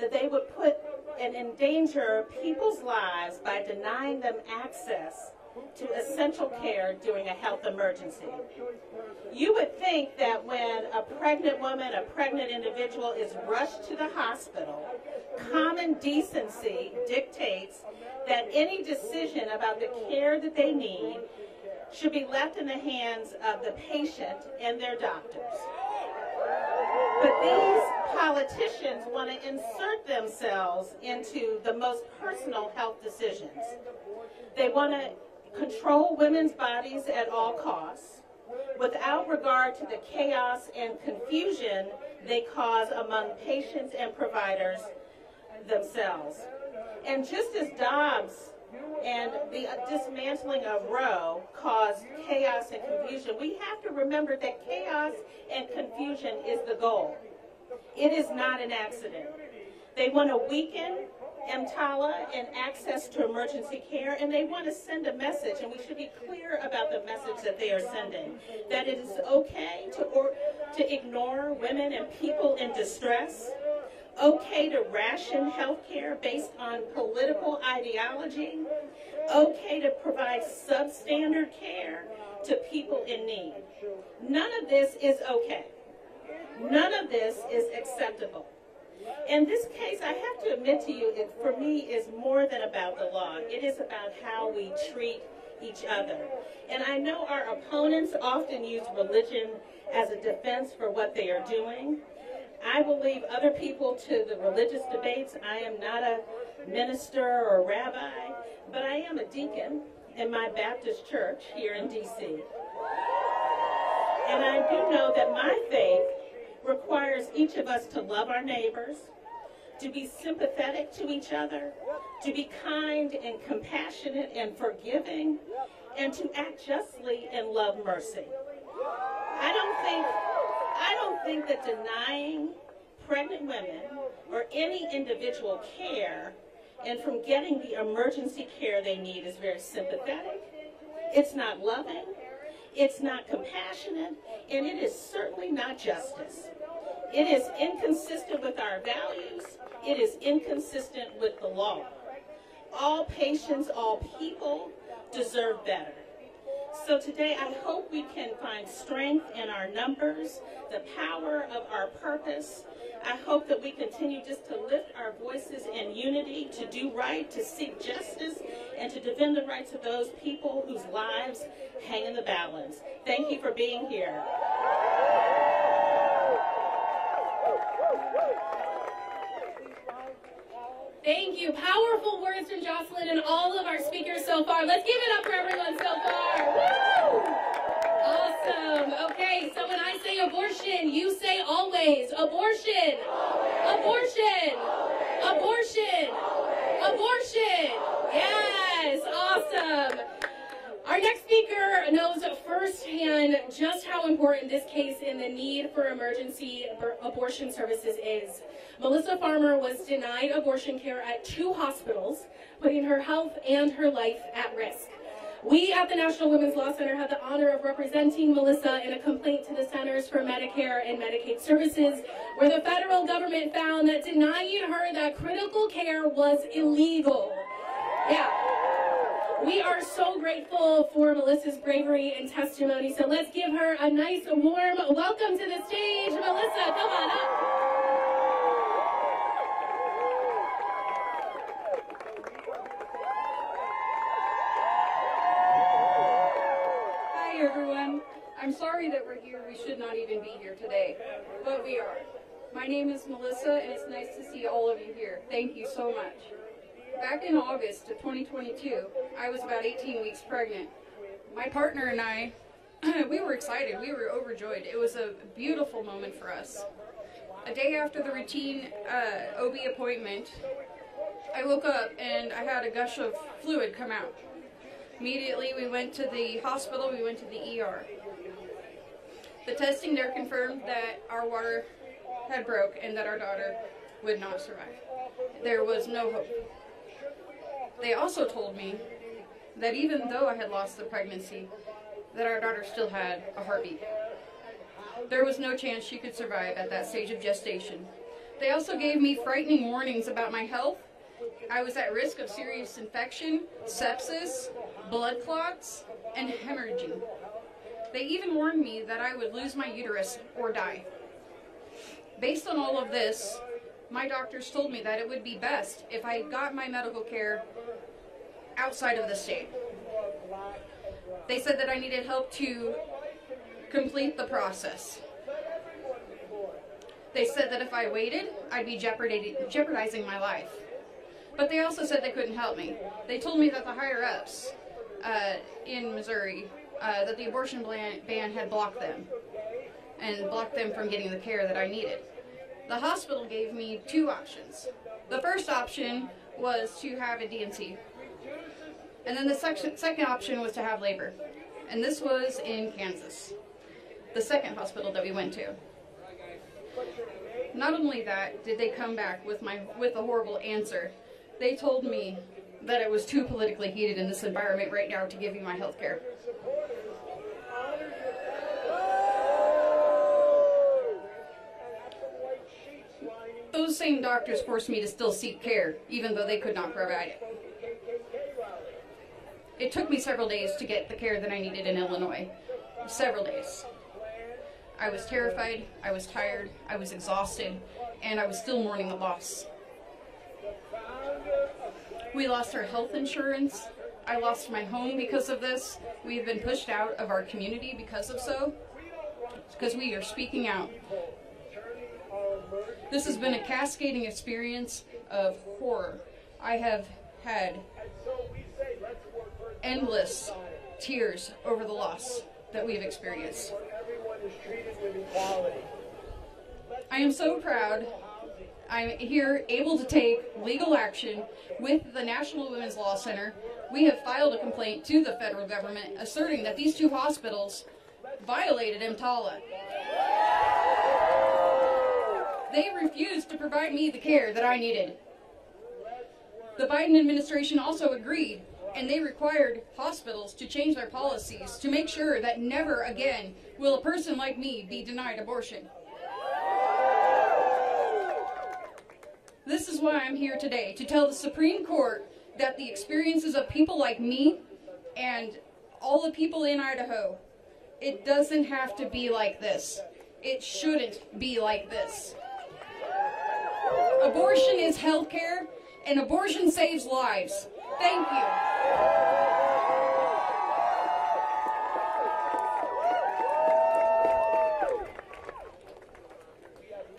that they would put and endanger people's lives by denying them access to essential care during a health emergency. You would think that when a pregnant woman, a pregnant individual is rushed to the hospital, common decency dictates that any decision about the care that they need should be left in the hands of the patient and their doctors. But these politicians want to insert themselves into the most personal health decisions. They want to control women's bodies at all costs, without regard to the chaos and confusion they cause among patients and providers themselves. And just as Dobbs and the dismantling of Roe caused chaos and confusion, we have to remember that chaos and confusion is the goal. It is not an accident. They want to weaken EMTALA and access to emergency care, and they want to send a message, and we should be clear about the message that they are sending, that it is okay to ignore women and people in distress, okay to ration health care based on political ideology, okay to provide substandard care to people in need. None of this is okay. None of this is acceptable. In this case, I have to admit to you, it for me is more than about the law. It is about how we treat each other. And I know our opponents often use religion as a defense for what they are doing. I will leave other people to the religious debates. I am not a minister or a rabbi, but I am a deacon in my Baptist church here in D.C. And I do know that my faith requires each of us to love our neighbors, to be sympathetic to each other, to be kind and compassionate and forgiving, and to act justly and love mercy. I don't think that denying pregnant women or any individual care and from getting the emergency care they need is very sympathetic. It's not loving, it's not compassionate, and it is certainly not justice. It is inconsistent with our values. It is inconsistent with the law. All patients, all people deserve better. So today I hope we can find strength in our numbers, the power of our purpose. I hope that we continue just to lift our voices in unity, to do right, to seek justice, and to defend the rights of those people whose lives hang in the balance. Thank you for being here. Thank you. Powerful words from Jocelyn and all of our speakers so far. Let's give it up for everyone so far. Woo! Awesome. Okay, so when I say abortion, you say always. Abortion. Abortion. Abortion. Abortion. Yes. Awesome. Our next speaker knows firsthand just how important this case and the need for emergency abortion services is. Melissa Farmer was denied abortion care at 2 hospitals, putting her health and her life at risk. We at the National Women's Law Center had the honor of representing Melissa in a complaint to the Centers for Medicare and Medicaid Services, where the federal government found that denying her that critical care was illegal. Yeah. We are so grateful for Melissa's bravery and testimony, so let's give her a nice, warm welcome to the stage. Melissa, come on up. Everyone, I'm sorry that we're here. We should not even be here today, but we are. My name is Melissa, and it's nice to see all of you here. Thank you so much. Back in August of 2022, I was about 18 weeks pregnant. My partner and I, we were excited. We were overjoyed. It was a beautiful moment for us. A day after the routine OB appointment, I woke up and I had a gush of fluid come out. Immediately, we went to the hospital, we went to the ER. The testing there confirmed that our water had broke and that our daughter would not survive. There was no hope. They also told me that even though I had lost the pregnancy, that our daughter still had a heartbeat. There was no chance she could survive at that stage of gestation. They also gave me frightening warnings about my health. I was at risk of serious infection, sepsis, blood clots, and hemorrhaging. They even warned me that I would lose my uterus or die. Based on all of this, my doctors told me that it would be best if I got my medical care outside of the state. They said that I needed help to complete the process. They said that if I waited, I'd be jeopardizing my life. But they also said they couldn't help me. They told me that the higher-ups in Missouri, that the abortion ban had blocked them and blocked them from getting the care that I needed. The hospital gave me two options. The first option was to have a D&C. And then the second option was to have labor. And this was in Kansas, the second hospital that we went to. Not only that did they come back with a horrible answer, they told me that it was too politically heated in this environment right now to give you my health care. Those same doctors forced me to still seek care, even though they could not provide it. It took me several days to get the care that I needed in Illinois. Several days. I was terrified, I was tired, I was exhausted, and I was still mourning the loss. We lost our health insurance. I lost my home because of this. We've been pushed out of our community because we are speaking out. This has been a cascading experience of horror. I have had endless tears over the loss that we've experienced. I am so proud I'm here able to take legal action with the National Women's Law Center. We have filed a complaint to the federal government asserting that these two hospitals violated EMTALA. They refused to provide me the care that I needed. The Biden administration also agreed, and they required hospitals to change their policies to make sure that never again will a person like me be denied abortion. This is why I'm here today, to tell the Supreme Court that the experiences of people like me and all the people in Idaho, it doesn't have to be like this. It shouldn't be like this. Abortion is health care, and abortion saves lives. Thank you.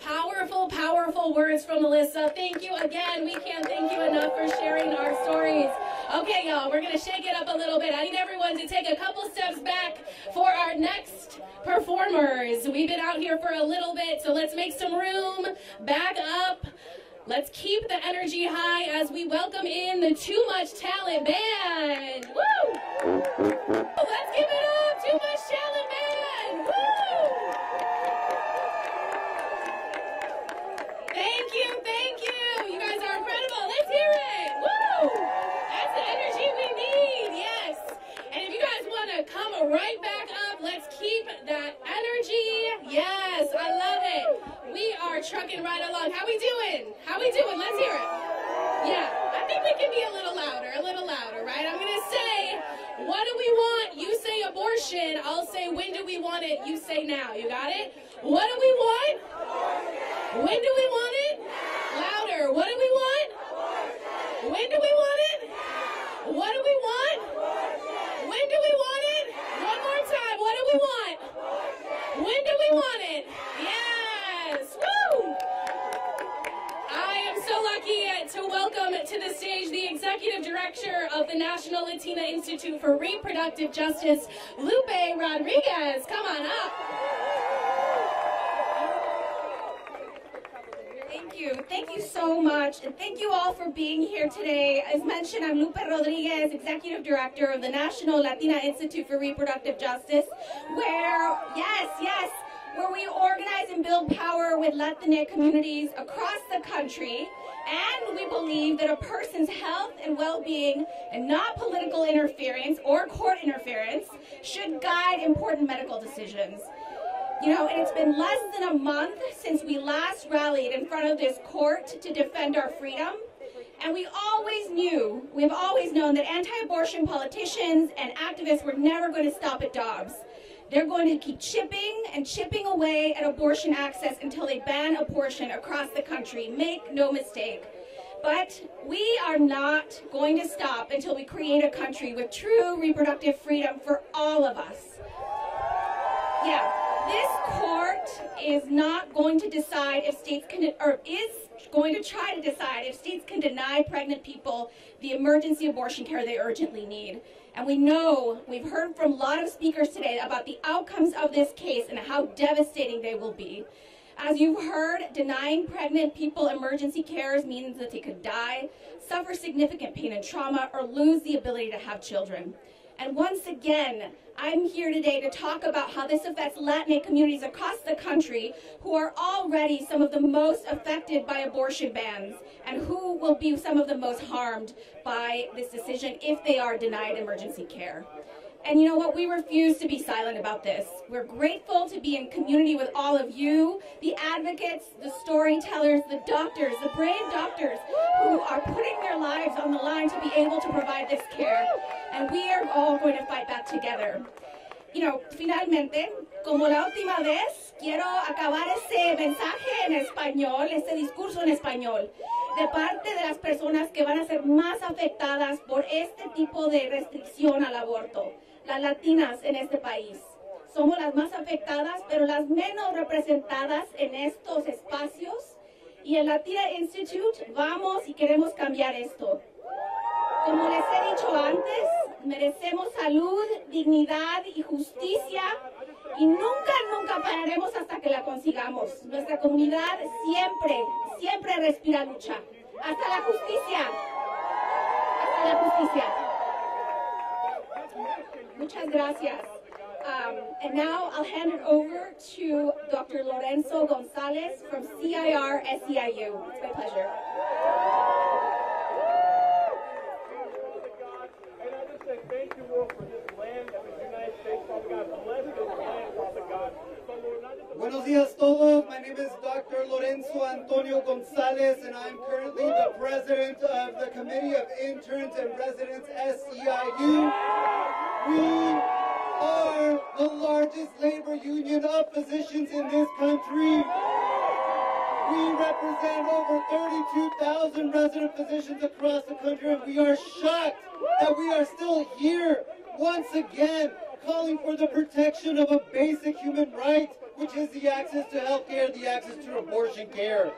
Powerful, powerful words from Melissa. Thank you again. We can't thank you enough for sharing our stories. Okay, y'all, we're going to shake it up a little bit. I need everyone to take a couple steps back for our next performers. We've been out here for a little bit, so let's make some room. Back up. Let's keep the energy high as we welcome in the Too Much Talent Band. Woo! Let's give it up, Too Much Talent Band. Woo! Thank you, thank you. You guys are incredible. Let's hear it. Woo! That's the energy we need, yes. And right back up. Let's keep that energy. Yes, I love it. We are trucking right along. How we doing? How we doing? Let's hear it. Yeah, I think we can be a little louder, right? I'm going to say, what do we want? You say abortion. I'll say, when do we want it? You say now. You got it? What do we want? When do we want it? Louder. What do we want? When do we want it? What do we want? When do we want it? One more time. What do we want? When do we want it? Yes. Woo! I am so lucky to welcome to the stage the Executive Director of the National Latina Institute for Reproductive Justice, Lupe Rodriguez. Come on up. Thank you so much, and thank you all for being here today. As mentioned, I'm Lupe Rodriguez, Executive Director of the National Latina Institute for Reproductive Justice, where we organize and build power with Latinx communities across the country, and we believe that a person's health and well-being, and not political interference or court interference, should guide important medical decisions. You know, and it's been less than a month since we last rallied in front of this court to defend our freedom. And we've always known that anti-abortion politicians and activists were never going to stop at Dobbs. They're going to keep chipping away at abortion access until they ban abortion across the country. Make no mistake. But we are not going to stop until we create a country with true reproductive freedom for all of us. Yeah. This court is not going to decide if states can, or is going to try to decide if states can deny pregnant people the emergency abortion care they urgently need. And we know, we've heard from a lot of speakers today about the outcomes of this case and how devastating they will be. As you've heard, denying pregnant people emergency care means that they could die, suffer significant pain and trauma, or lose the ability to have children. And once again, I'm here today to talk about how this affects Latinx communities across the country who are already some of the most affected by abortion bans and who will be some of the most harmed by this decision if they are denied emergency care. And you know what? We refuse to be silent about this. We're grateful to be in community with all of you, the advocates, the storytellers, the doctors, the brave doctors who are putting their lives on the line to be able to provide this care. And we are all going to fight back together. You know, finalmente, como la última vez, quiero acabar ese mensaje en español, este discurso en español, de parte de las personas que van a ser más afectadas por este tipo de restricción al aborto. Las latinas en este país. Somos las más afectadas, pero las menos representadas en estos espacios. Y en Latina Institute vamos y queremos cambiar esto. Como les he dicho antes, merecemos salud, dignidad y justicia. Y nunca pararemos hasta que la consigamos. Nuestra comunidad siempre respira lucha. ¡Hasta la justicia! ¡Hasta la justicia! Muchas gracias. And now I'll hand it over to Dr. Lorenzo Gonzalez from CIR SEIU. It's my pleasure. And I just say thank you, Lord, for this land of the United States. Father God, bless this land, Father God. Buenos días todos. My name is Dr. Lorenzo Antonio Gonzalez, and I'm currently the president of the Committee of Interns and Residents SEIU. We are the largest labor union of physicians in this country. We represent over 32,000 resident physicians across the country, and we are shocked that we are still here once again calling for the protection of a basic human right, which is the access to health care, the access to abortion care.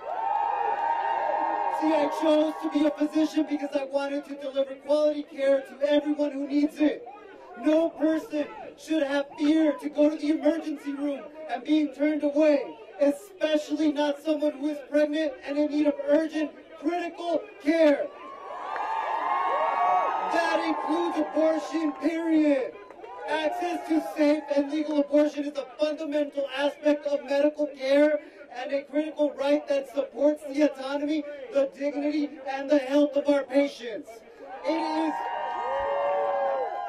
See, I chose to be a physician because I wanted to deliver quality care to everyone who needs it. No person should have fear to go to the emergency room and being turned away, especially not someone who is pregnant and in need of urgent, critical care. That includes abortion, period. Access to safe and legal abortion is a fundamental aspect of medical care and a critical right that supports the autonomy, the dignity, and the health of our patients.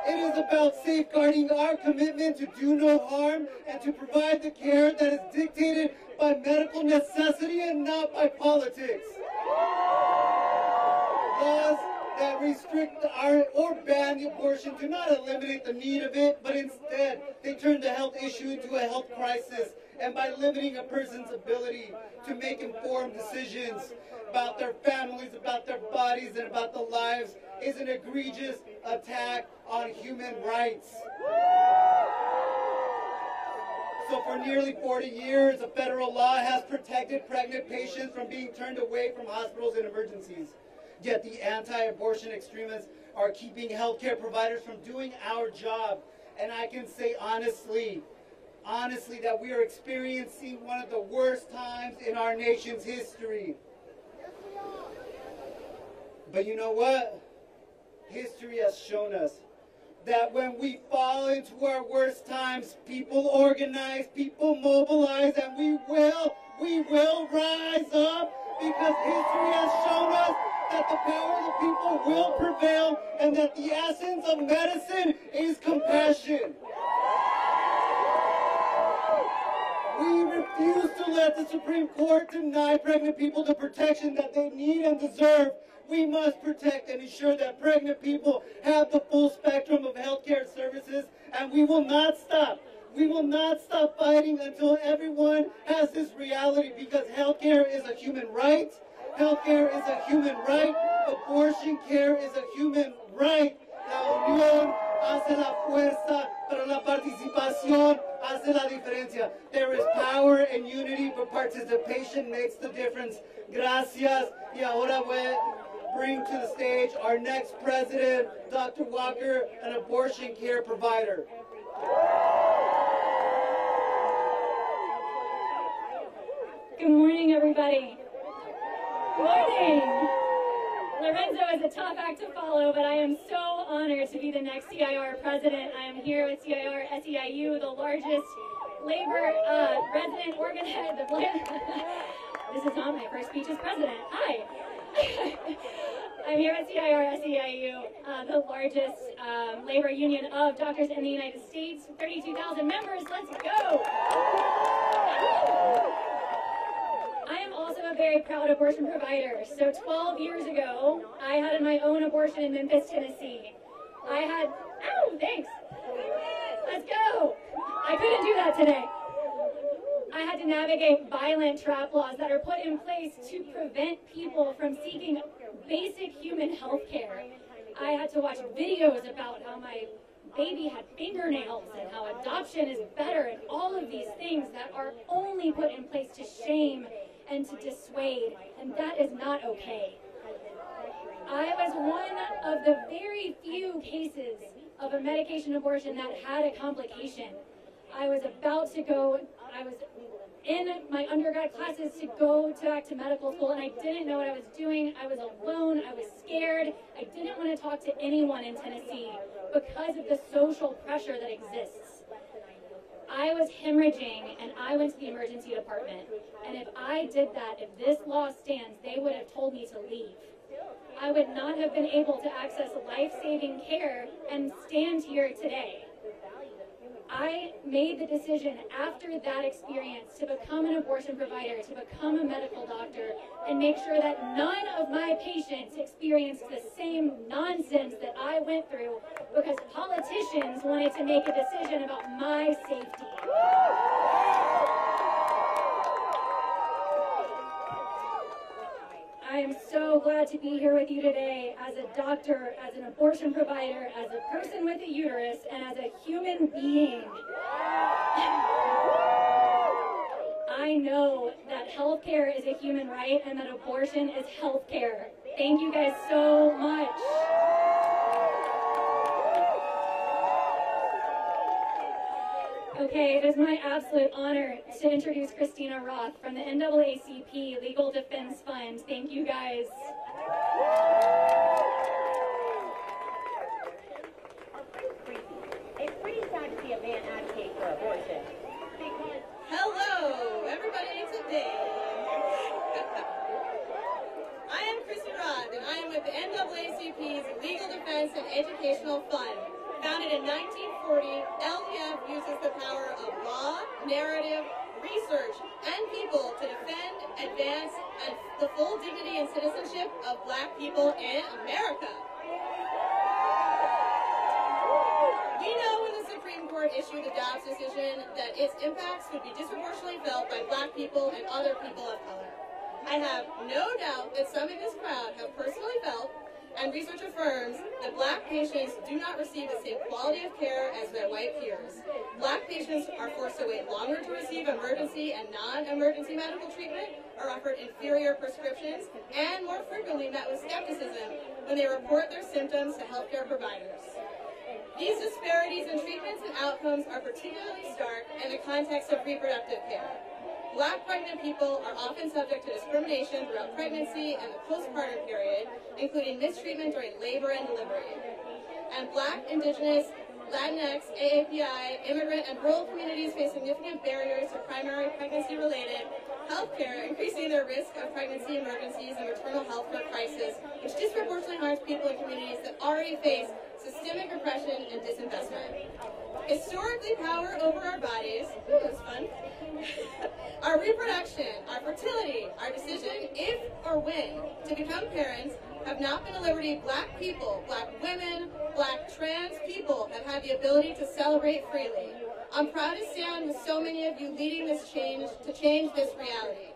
It is about safeguarding our commitment to do no harm and to provide the care that is dictated by medical necessity and not by politics. Laws that restrict or ban abortion do not eliminate the need of it, but instead they turn the health issue into a health crisis, and by limiting a person's ability to make informed decisions about their families, about their bodies, and about their lives is an egregious attack on human rights. So for nearly 40 years, a federal law has protected pregnant patients from being turned away from hospitals and emergencies. Yet the anti-abortion extremists are keeping healthcare providers from doing our job. And I can say honestly that we are experiencing one of the worst times in our nation's history. But you know what? History has shown us that when we fall into our worst times, people organize, people mobilize, and we will rise up, because history has shown us that the power of the people will prevail and that the essence of medicine is compassion. We refuse to let the Supreme Court deny pregnant people the protection that they need and deserve. We must protect and ensure that pregnant people have the full spectrum of healthcare services, and we will not stop. We will not stop fighting until everyone has this reality, because healthcare is a human right. Healthcare is a human right. Abortion care is a human right. La unión hace la fuerza, pero la participación hace la diferencia. There is power in unity, but participation makes the difference. Gracias. Y ahora voy a bring to the stage our next president, Dr. Walker, an abortion care provider. Good morning, everybody. Good morning. Lorenzo is a tough act to follow, but I am so honored to be the next CIR president. I am here with CIR SEIU, the largest labor resident organizer. This is not my first speech as president. Hi. I'm here at CIR SEIU, the largest labor union of doctors in the United States. 32,000 members. Let's go. I am also a very proud abortion provider. So 12 years ago, I had my own abortion in Memphis, Tennessee. Ow, thanks. Let's go. I couldn't do that today. I had to navigate violent trap laws that are put in place to prevent people from seeking basic human health care. I had to watch videos about how my baby had fingernails and how adoption is better and all of these things that are only put in place to shame and to dissuade, and that is not okay. I was one of the very few cases of a medication abortion that had a complication. I was in my undergrad classes to go back to medical school, and I didn't know what I was doing. I was alone, I was scared. I didn't want to talk to anyone in Tennessee because of the social pressure that exists. I was hemorrhaging, and I went to the emergency department. And if I did that, if this law stands, they would have told me to leave. I would not have been able to access life-saving care and stand here today. I made the decision after that experience to become an abortion provider, to become a medical doctor, and make sure that none of my patients experienced the same nonsense that I went through because politicians wanted to make a decision about my safety. I am so glad to be here with you today as a doctor, as an abortion provider, as a person with a uterus, and as a human being. I know that healthcare is a human right and that abortion is healthcare. Thank you guys so much. Okay, it is my absolute honor to introduce Christina Roth from the NAACP Legal Defense Fund. Thank you guys. It's pretty sad to see a man advocate for abortion. Because hello, everybody today. I am Chrissy Roth, and I am with the NAACP's Legal Defense and Educational Fund. Founded in 1940, LDF uses the power of law, narrative, research, and people to defend, advance, and the full dignity and citizenship of Black people in America. We know when the Supreme Court issued the Dobbs decision that its impacts would be disproportionately felt by Black people and other people of color. I have no doubt that some in this crowd have personally felt, and research affirms, that Black patients do not receive the same quality of care as their white peers. Black patients are forced to wait longer to receive emergency and non-emergency medical treatment, are offered inferior prescriptions, and more frequently met with skepticism when they report their symptoms to healthcare providers. These disparities in treatments and outcomes are particularly stark in the context of reproductive care. Black pregnant people are often subject to discrimination throughout pregnancy and the postpartum period, including mistreatment during labor and delivery. And Black, Indigenous, Latinx, AAPI, immigrant, and rural communities face significant barriers to primary pregnancy-related health care, increasing their risk of pregnancy emergencies and maternal health care crisis, which disproportionately harms people in communities that already face systemic oppression and disinvestment. Historically, power over our bodies, that's fun, our reproduction, our fertility, our decision if or when to become parents have not been a liberty Black people, Black women, Black trans people have had the ability to celebrate freely. I'm proud to stand with so many of you leading this change to change this reality.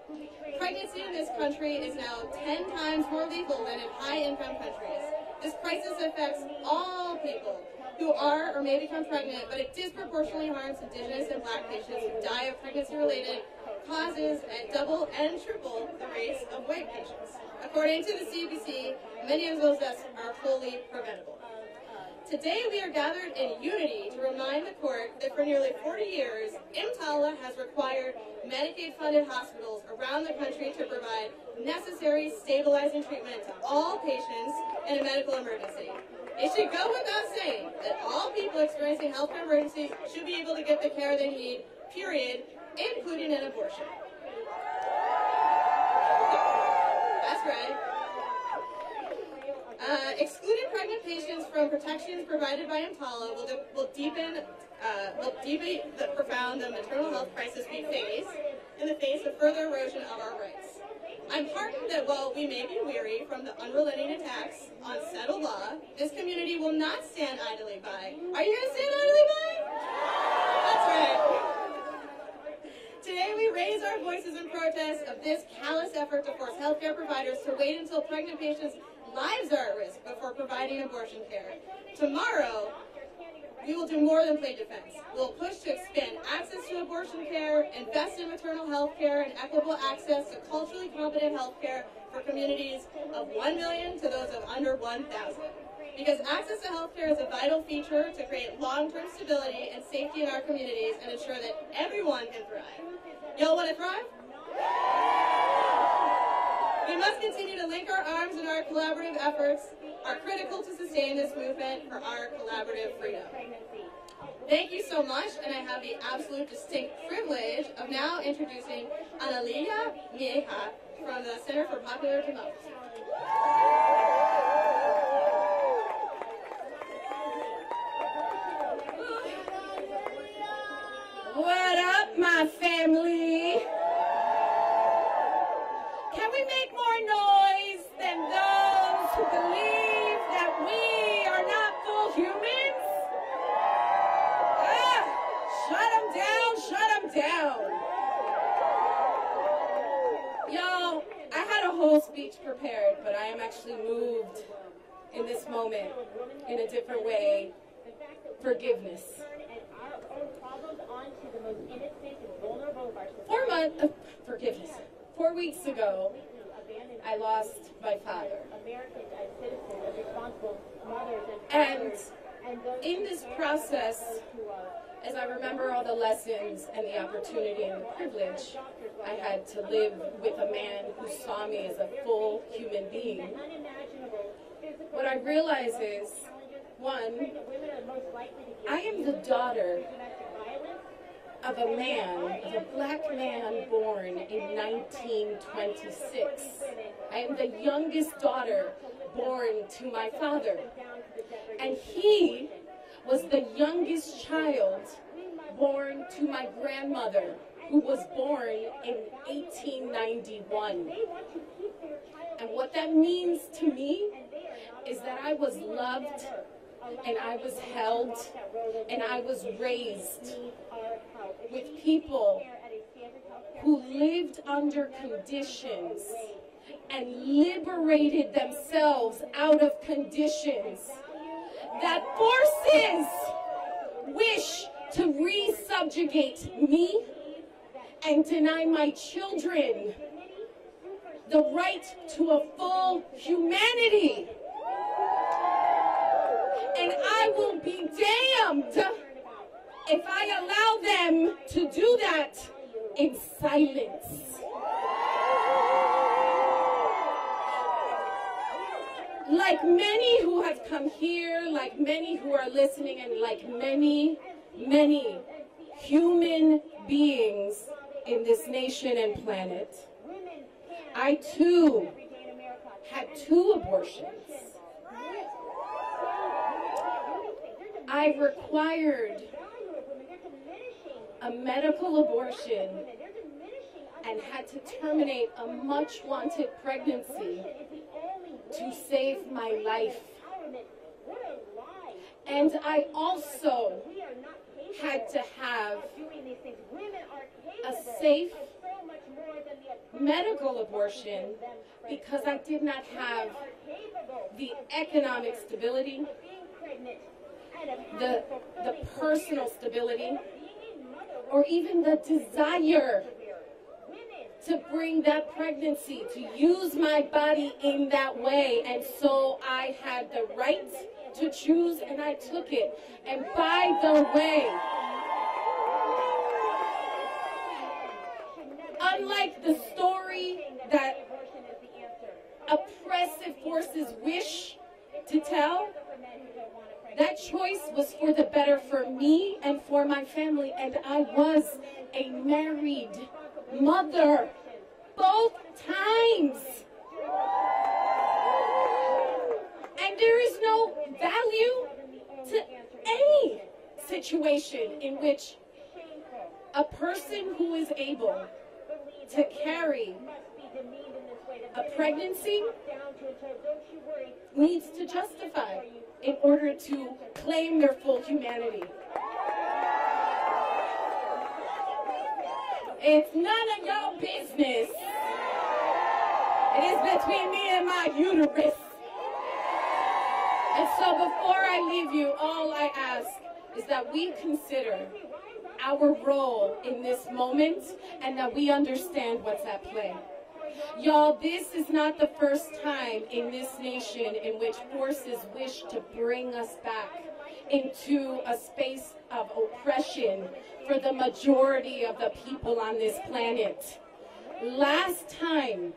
Pregnancy in this country is now 10 times more lethal than in high-income countries. This crisis affects all people who are or may become pregnant, but it disproportionately harms Indigenous and Black patients who die of pregnancy-related causes and double and triple the rates of white patients. According to the CBC, many of those deaths are wholly preventable. Today we are gathered in unity to remind the court that for nearly 40 years, EMTALA has required Medicaid-funded hospitals around the country to provide necessary stabilizing treatment to all patients in a medical emergency. It should go without saying that all people experiencing healthcare emergencies should be able to get the care they need, period, including an abortion. That's right. Excluding pregnant patients from protections provided by EMTALA will deepen the profound maternal health crisis we face in the face of further erosion of our rights. I'm heartened that while we may be weary from the unrelenting attacks on settled law, this community will not stand idly by. Are you going to stand idly by? That's right. Today we raise our voices in protest of this callous effort to force healthcare providers to wait until pregnant patients' lives are at risk before providing abortion care. Tomorrow, we will do more than play defense. We'll push to expand access to abortion care, invest in maternal health care, and equitable access to culturally competent health care for communities of 1 million to those of under 1,000. Because access to health care is a vital feature to create long-term stability and safety in our communities and ensure that everyone can thrive. Y'all want to thrive? We must continue to link our arms, and our collaborative efforts are critical to sustain this movement for our collaborative freedom. Thank you so much, and I have the absolute distinct privilege of now introducing Analia Mieja from the Center for Popular Democracy. What up, my family? Can we make more noise than those who believe that we are not full humans? Shut them down. Y'all, I had a whole speech prepared, but I am actually moved in this moment in a different way. Forgiveness. 4 weeks ago, I lost my father. And in this process, as I remember all the lessons and the opportunity and the privilege I had to live with a man who saw me as a full human being, what I realize is, one, I am the daughter of a man, of a black man born in 1926. I am the youngest daughter born to my father. And he was the youngest child born to my grandmother, who was born in 1891. And what that means to me is that I was loved, and I was held, and I was raised with people who lived under conditions and liberated themselves out of conditions that forces wish to re-subjugate me and deny my children the right to a full humanity. And I will be damned if I allow them to do that in silence. Like many who have come here, like many who are listening, and like many, many human beings in this nation and planet, I too had 2 abortions. I required a medical abortion and had to terminate a much wanted pregnancy to save my life. And I also had to have a safe medical abortion because I did not have the economic stability, the personal stability, or even the desire to bring that pregnancy, to use my body in that way. And so I had the right to choose, and I took it. And by the way, unlike the story that oppressive forces wish to tell, that choice was for the better for me and for my family. And I was a married mother both times. And there is no value to any situation in which a person who is able to carry a pregnancy needs to justify in order to claim their full humanity. It's none of your business. It is between me and my uterus. And so before I leave you, all I ask is that we consider our role in this moment and that we understand what's at play. Y'all, this is not the first time in this nation in which forces wish to bring us back into a space of oppression for the majority of the people on this planet. Last time,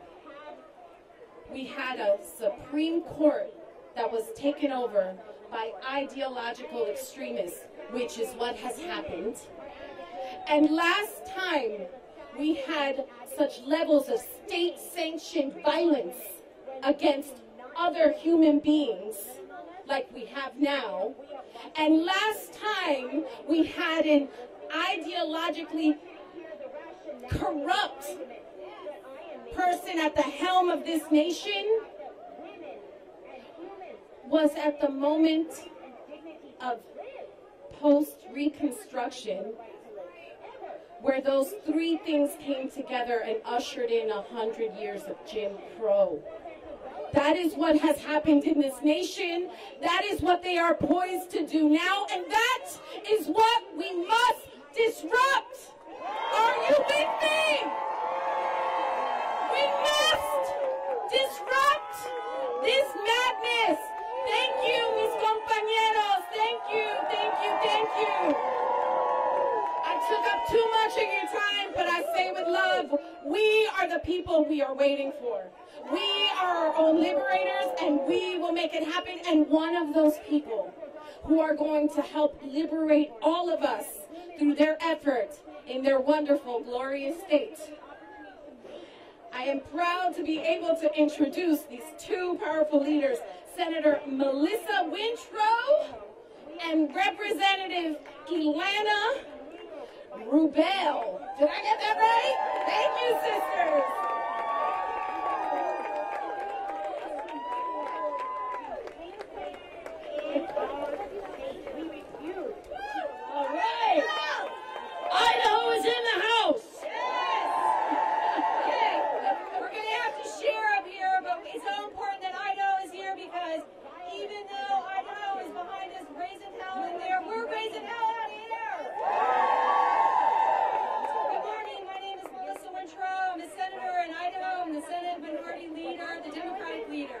we had a Supreme Court that was taken over by ideological extremists, which is what has happened. And last time, we had such levels of state-sanctioned violence against other human beings like we have now. And last time, we had an ideologically corrupt person at the helm of this nation was at the moment of post-Reconstruction, where those 3 things came together and ushered in 100 years of Jim Crow. That is what has happened in this nation. That is what they are poised to do now, and that is what we must disrupt. Are you with me? We must disrupt this madness. Thank you, mis compañeros. Thank you, thank you, thank you. I took up too much of your time, but I say with love, we are the people we are waiting for. We are our own liberators, and we will make it happen. And one of those people who are going to help liberate all of us through their effort in their wonderful, glorious state. I am proud to be able to introduce these 2 powerful leaders, Senator Melissa Wintrow and Representative Ilana Rubel. Did I get that right? Thank you, sisters. All right. Idaho is in the house. Okay, we're going to have to share up here, but it's so important that Idaho is here because even though Idaho is behind us raising hell in there, we're raising hell out here. Good morning, my name is Melissa Wintrow. I'm a senator in Idaho. I'm the Senate Minority Leader, the Democratic Leader.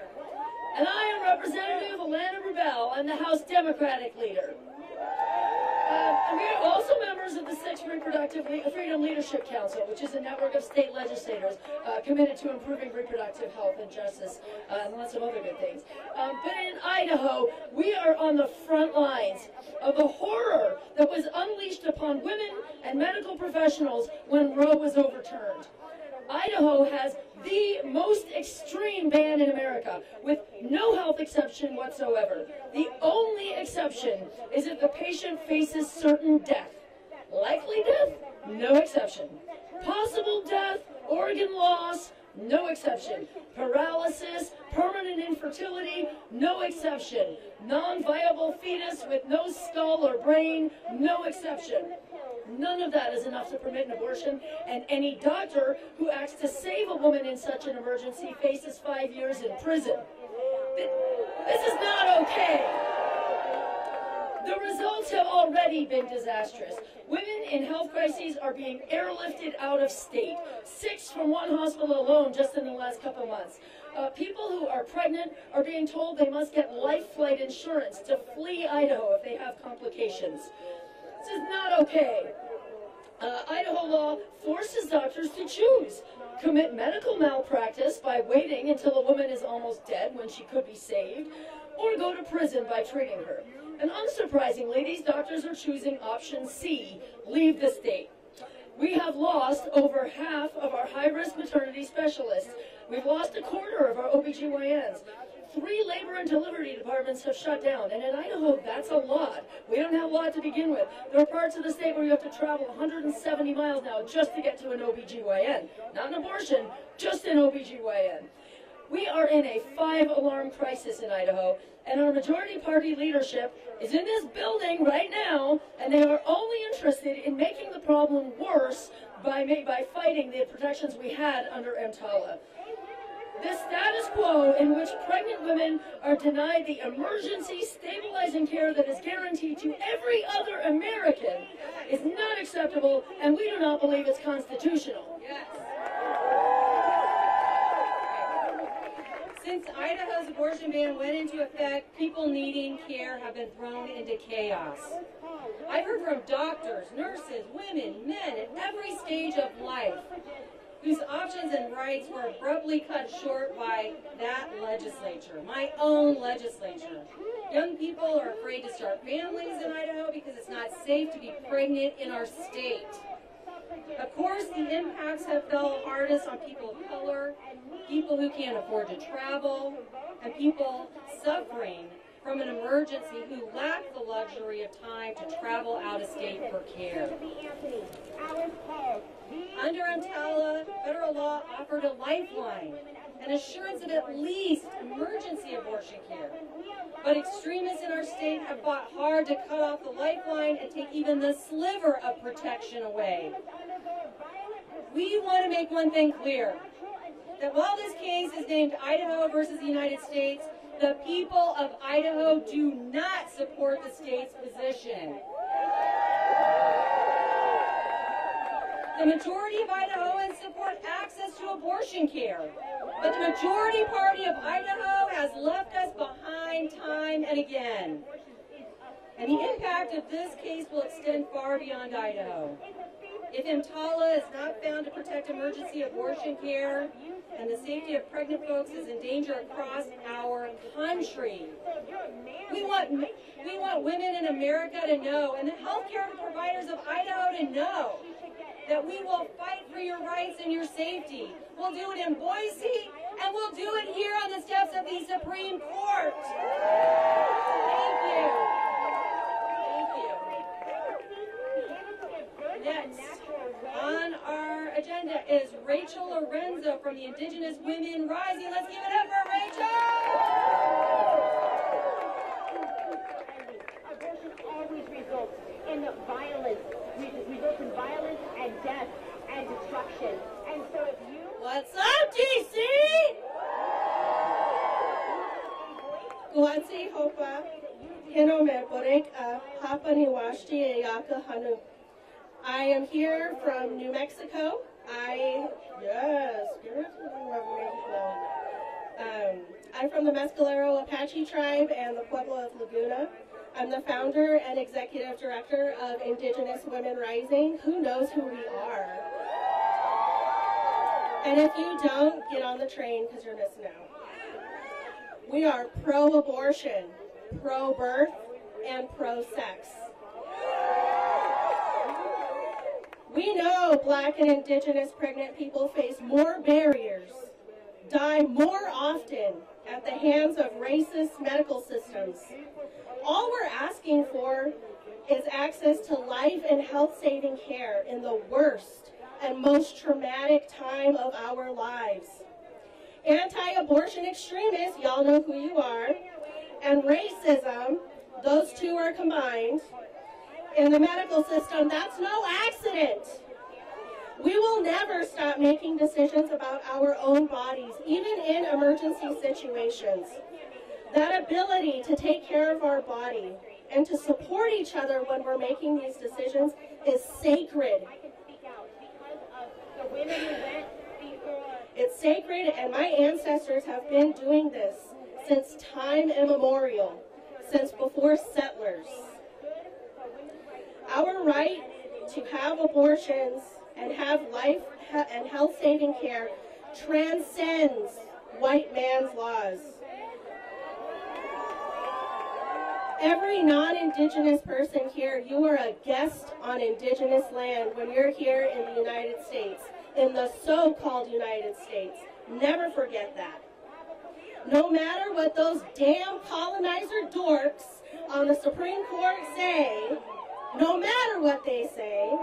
And I am Representative Ilana Rubel. I'm the House Democratic Leader. And we are also members of the Sixth Reproductive Freedom Leadership Council, which is a network of state legislators committed to improving reproductive health and justice, and lots of other good things. But in Idaho, we are on the front lines of the horror that was unleashed upon women and medical professionals when Roe was overturned. Idaho has the most extreme ban in America, with no health exception whatsoever. The only exception is if the patient faces certain death. Likely death? No exception. Possible death, organ loss? No exception. Paralysis, permanent infertility? No exception. Non-viable fetus with no skull or brain? No exception. None of that is enough to permit an abortion, and any doctor who acts to save a woman in such an emergency faces 5 years in prison. This is not okay. The results have already been disastrous. Women in health crises are being airlifted out of state. 6 from one hospital alone just in the last couple months. People who are pregnant are being told they must get life flight insurance to flee Idaho if they have complications. This is not okay. Idaho law forces doctors to choose. Commit medical malpractice by waiting until a woman is almost dead when she could be saved, or go to prison by treating her. And unsurprisingly, these doctors are choosing option C, leave the state. We have lost over half of our high-risk maternity specialists. We've lost a quarter of our OBGYNs. 3 labor and delivery departments have shut down, and in Idaho, that's a lot. We don't have a lot to begin with. There are parts of the state where you have to travel 170 miles now just to get to an OBGYN. Not an abortion, just an OBGYN. We are in a 5-alarm crisis in Idaho, and our majority party leadership is in this building right now, and they are only interested in making the problem worse by fighting the protections we had under EMTALA. This status quo in which pregnant women are denied the emergency stabilizing care that is guaranteed to every other American is not acceptable, and we do not believe it's constitutional. Yes. Since Idaho's abortion ban went into effect, people needing care have been thrown into chaos. I've heard from doctors, nurses, women, men at every stage of life whose options and rights were abruptly cut short by that legislature, my own legislature. Young people are afraid to start families in Idaho because it's not safe to be pregnant in our state. Of course, the impacts have fell hardest on people of color, people who can't afford to travel, and people suffering from an emergency who lack the luxury of time to travel out of state for care. Under EMTALA, federal law offered a lifeline, an assurance of at least emergency abortion care. But extremists in our state have fought hard to cut off the lifeline and take even the sliver of protection away. We want to make one thing clear, that while this case is named Idaho versus the United States, the people of Idaho do not support the state's position. The majority of Idahoans support access to abortion care, but the majority party of Idaho has left us behind time and again. And the impact of this case will extend far beyond Idaho. If EMTALA is not found to protect emergency abortion care, and the safety of pregnant folks is in danger across our country, we want women in America to know, and the healthcare providers of Idaho to know, that we will fight for your rights and your safety. We'll do it in Boise, and we'll do it here on the steps of the Supreme Court. Thank you. Next on our agenda is Rachel Lorenzo from the Indigenous Women Rising. Let's give it up for Rachel! Abortion always results in violence, and death and destruction. And so if you... What's up, DC? Guanzi Hopa, Hinome Boreka, Hapaniwashti Eyaka Hanu. I am here from New Mexico. I'm from the Mescalero Apache tribe and the Pueblo of Laguna. I'm the founder and executive director of Indigenous Women Rising. Who knows who we are? And if you don't, get on the train because you're missing out. We are pro-abortion, pro-birth, and pro-sex. We know Black and Indigenous pregnant people face more barriers, die more often at the hands of racist medical systems. All we're asking for is access to life and health-saving care in the worst and most traumatic time of our lives. Anti-abortion extremists, y'all know who you are, and racism, those two are combined. In the medical system, that's no accident. We will never stop making decisions about our own bodies, even in emergency situations. That ability to take care of our body and to support each other when we're making these decisions is sacred. It's sacred, and my ancestors have been doing this since time immemorial, since before settlers. Our right to have abortions and have life and health-saving care transcends white man's laws. Every non-Indigenous person here, you are a guest on Indigenous land when you're here in the United States, in the so-called United States. Never forget that. No matter what those damn colonizer dorks on the Supreme Court say, no matter what they say,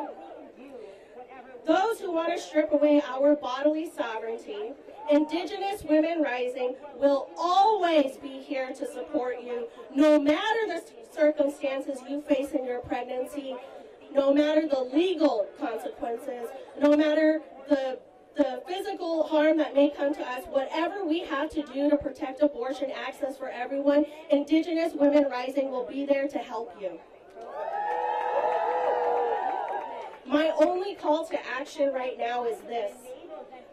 those who want to strip away our bodily sovereignty, Indigenous Women Rising will always be here to support you, no matter the circumstances you face in your pregnancy, no matter the legal consequences, no matter the physical harm that may come to us. Whatever we have to do to protect abortion access for everyone, Indigenous Women Rising will be there to help you. My only call to action right now is this.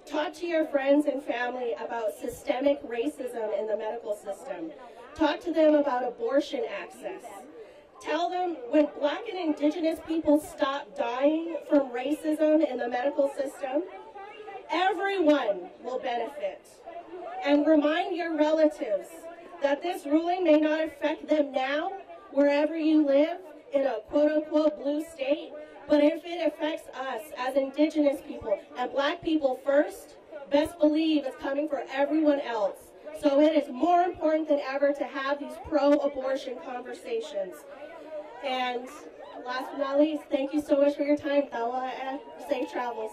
Talk to your friends and family about systemic racism in the medical system. Talk to them about abortion access. Tell them when Black and Indigenous people stop dying from racism in the medical system, everyone will benefit. And remind your relatives that this ruling may not affect them now, wherever you live, in a quote-unquote blue state, but if it affects us as Indigenous people and Black people first, best believe it's coming for everyone else. So it is more important than ever to have these pro-abortion conversations. And last but not least, thank you so much for your time. Tawa, safe travels.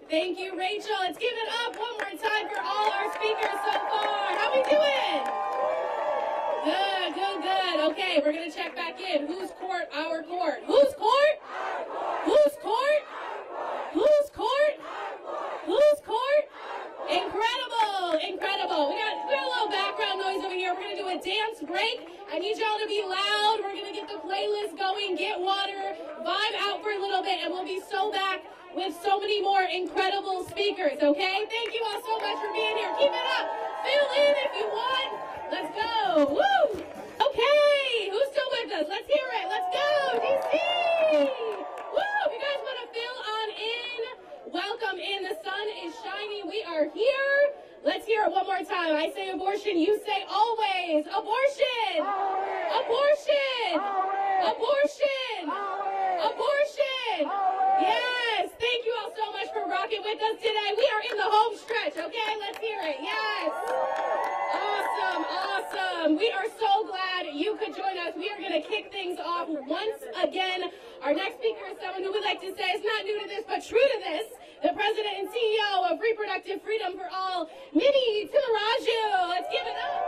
Thank you, Rachel. Let's give it up one more time for all our speakers so far. How we doing? Good, good, good. Okay, we're going to check back in. Whose court? Our court. Whose court? Whose court? Whose court? Whose court? Incredible, incredible. We got a little background noise over here. We're going to do a dance break. I need y'all to be loud. We're going to get the playlist going, get water, vibe out for a little bit, and we'll be so back with so many more incredible speakers, okay? Thank you all so much for being here. Keep it up. Fill in if you want. Let's go. Woo! Okay, who's still with us? Let's hear it. Let's go, DC! Woo! If you guys want to fill on in, welcome in. The sun is shining. We are here. Let's hear it one more time. I say abortion. You say always. Abortion! Abortion! Abortion! Abortion! Yes! Thank you all so much for rocking with us today. We are in the home stretch, okay? Let's hear it. Yes! Awesome, awesome. We are so glad you could join things off once again. Our next speaker is someone who would like to say is not new to this, but true to this. The president and CEO of Reproductive Freedom for All, Mimi Timaraju. Let's give it up.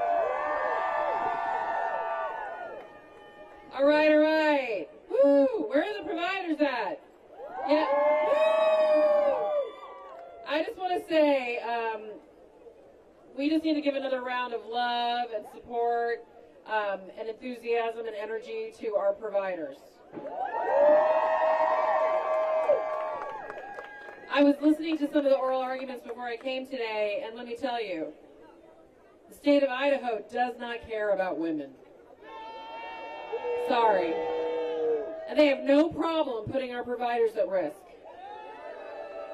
All right, all right. Woo! Where are the providers at? Yeah. Woo! I just want to say, we just need to give another round of love and support and enthusiasm and energy to our providers. I was listening to some of the oral arguments before I came today, and let me tell you, the state of Idaho does not care about women. Sorry. And they have no problem putting our providers at risk.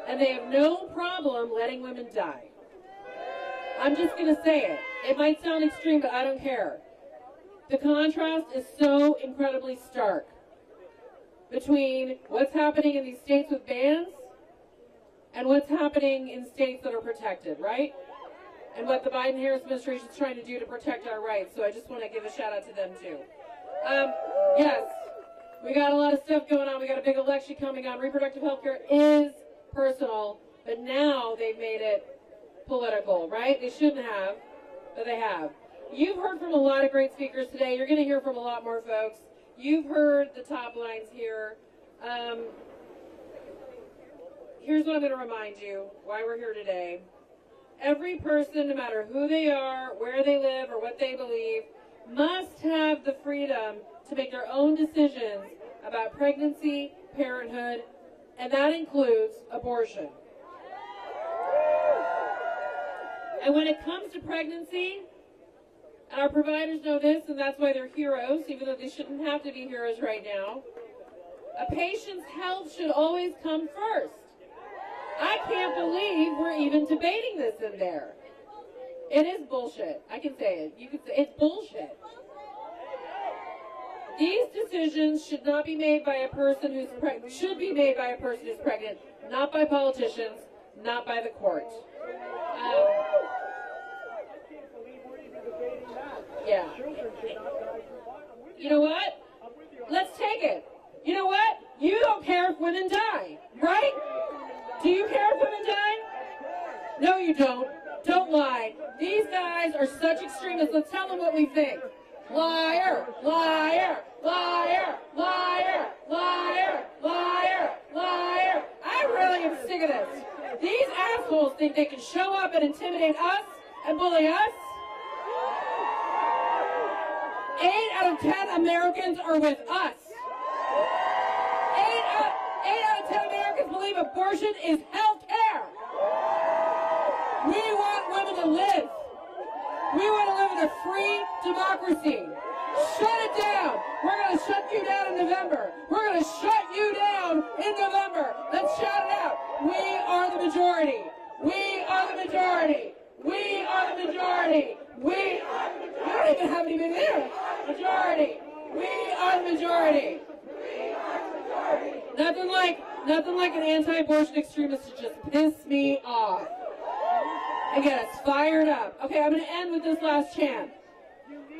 And they have no problem letting women die. I'm just going to say it. It might sound extreme, but I don't care. The contrast is so incredibly stark between what's happening in these states with bans and what's happening in states that are protected, right? And what the Biden-Harris administration is trying to do to protect our rights. So I just want to give a shout out to them too. Yes, we got a lot of stuff going on. We got a big election coming on. Reproductive health care is personal, but now they've made it political, right? They shouldn't have, but they have. You've heard from a lot of great speakers today. You're going to hear from a lot more folks. You've heard the top lines here. Here's what I'm going to remind you why we're here today. Every person, no matter who they are, where they live, or what they believe, must have the freedom to make their own decisions about pregnancy, parenthood, and that includes abortion. And when it comes to pregnancy, and our providers know this, and that's why they're heroes, even though they shouldn't have to be heroes right now, a patient's health should always come first. I can't believe we're even debating this in there. It is bullshit. I can say it. You can say it's bullshit. These decisions should not be made by a person who's pregnant. Should be made by a person who's pregnant, not by politicians, not by the court. Yeah. You know what? Let's take it. You know what? You don't care if women die, right? Do you care if women die? No, you don't. Don't lie. These guys are such extremists. Let's tell them what we think. Liar, liar, liar, liar, liar, liar, liar. I really am sick of this. These assholes think they can show up and intimidate us and bully us. 8 out of 10 Americans are with us. 8 out of 10 Americans believe abortion is health care. We want women to live. We want to live in a free democracy. Shut it down. We're going to shut you down in November. We're going to shut you down in November. Let's shout it out. We are the majority. We are the majority. We are the majority. We are the majority. You don't even have anything there. Majority. We are the majority. We are the majority. Nothing like an anti-abortion extremist to just piss me off and get us fired up. Okay, I'm going to end with this last chant.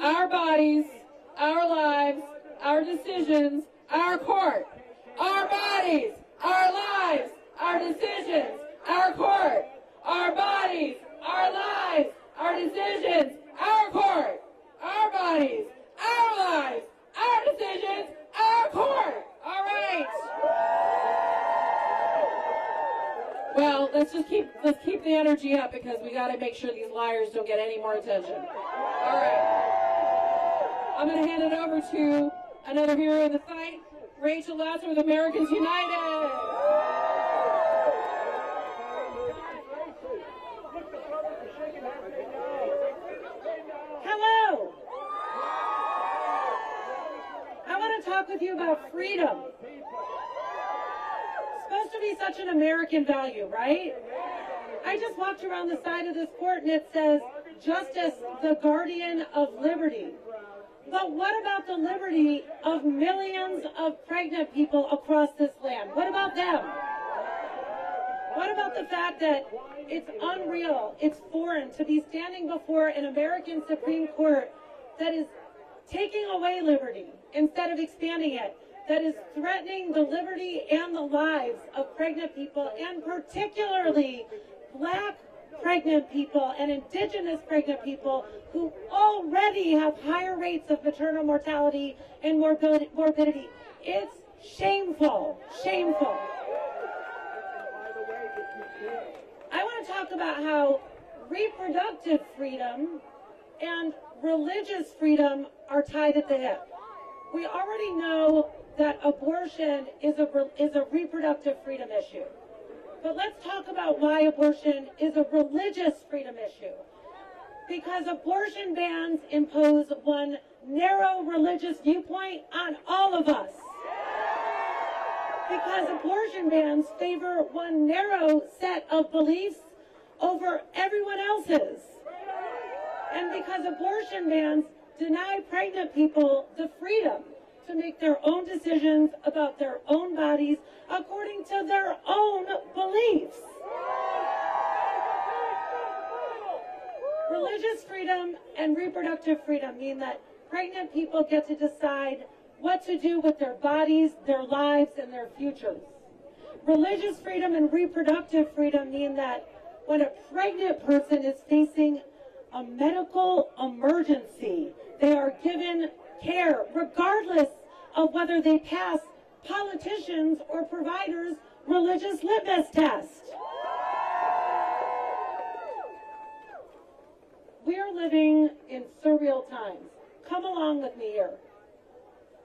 Our bodies, our lives, our decisions, our court. Our bodies, our lives, our decisions, our court. Our bodies, our lives, our decisions, our court. Our bodies, our lives, our decisions, our court. All right. Well, let's keep the energy up because we got to make sure these liars don't get any more attention. All right. I'm going to hand it over to another hero in the fight, Rachel Lasser with Americans United. Hello. I want to talk with you about freedom. Supposed to be such an American value, right? I just walked around the side of this court and it says, Justice, the guardian of liberty. But what about the liberty of millions of pregnant people across this land? What about them? What about the fact that it's unreal, it's foreign to be standing before an American Supreme Court that is taking away liberty instead of expanding it, that is threatening the liberty and the lives of pregnant people, and particularly Black pregnant people and Indigenous pregnant people who already have higher rates of maternal mortality and morbidity. It's shameful, shameful. I want to talk about how reproductive freedom and religious freedom are tied at the hip. We already know that abortion is a reproductive freedom issue. But let's talk about why abortion is a religious freedom issue. Because abortion bans impose one narrow religious viewpoint on all of us. Because abortion bans favor one narrow set of beliefs over everyone else's. And because abortion bans deny pregnant people the freedom to make their own decisions about their own bodies according to their own beliefs. Religious freedom and reproductive freedom mean that pregnant people get to decide what to do with their bodies, their lives, and their futures. Religious freedom and reproductive freedom mean that when a pregnant person is facing a medical emergency, they are given care regardless of whether they pass politicians or providers' religious litmus test. We are living in surreal times. Come along with me here.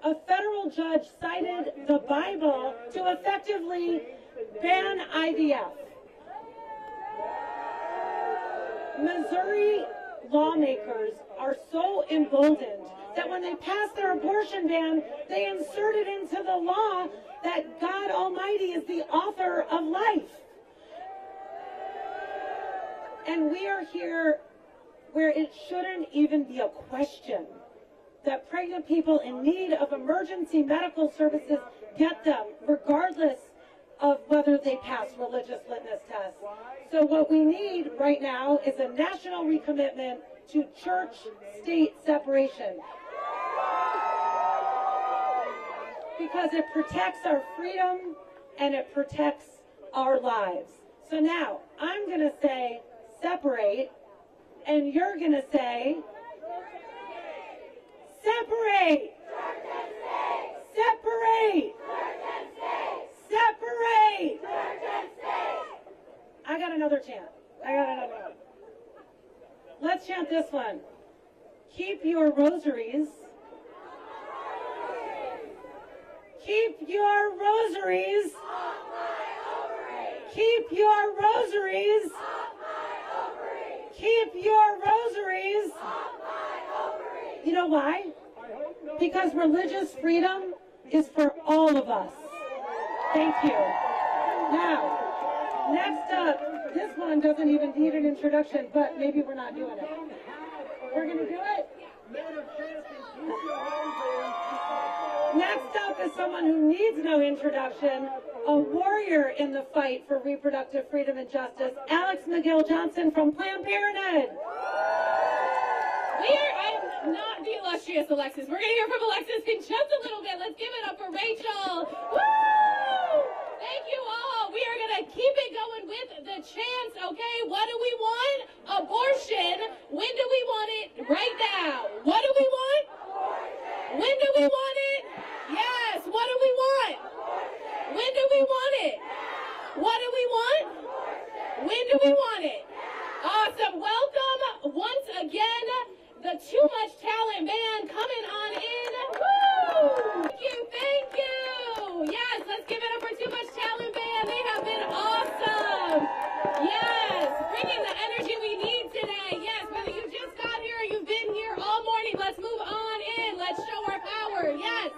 A federal judge cited the Bible to effectively ban IVF. Missouri lawmakers are so emboldened that when they passed their abortion ban, they inserted into the law that God Almighty is the author of life. And we are here where it shouldn't even be a question that pregnant people in need of emergency medical services get them, regardless of whether they pass religious litmus tests. So what we need right now is a national recommitment to church-state separation. Because it protects our freedom and it protects our lives. So now, I'm going to say separate, and you're going to say separate! Separate! Separate! I got another chant. Let's chant this one. Keep your rosaries. Keep your rosaries. Keep your rosaries. Keep your rosaries. You know why? Because religious freedom is for all of us. Thank you. Now, next up, this one doesn't even need an introduction, but maybe we're not doing it. We're going to do it? Next up is someone who needs no introduction, a warrior in the fight for reproductive freedom and justice, Alex McGill Johnson from Planned Parenthood. I'm not the illustrious Alexis. We're going to hear from Alexis in just a little bit. Let's give it up for Rachel. Woo! Thank you all. We are going to keep it going with the chants, okay? What do we want? Abortion. When do we want it? Right now. What do we want? Abortion. When do we want it? Yes. What do we want? Abortion. When do we want it? Now. What do we want? Abortion. When do we want it? Now. Awesome. Welcome once again. The Too Much Talent Band coming on in. Woo! Thank you. Yes, let's give it up for Too Much Talent Band. They have been awesome. Yes, bringing the energy we need today. Yes, whether you just got here or you've been here all morning, let's move on in. Let's show our power. Yes,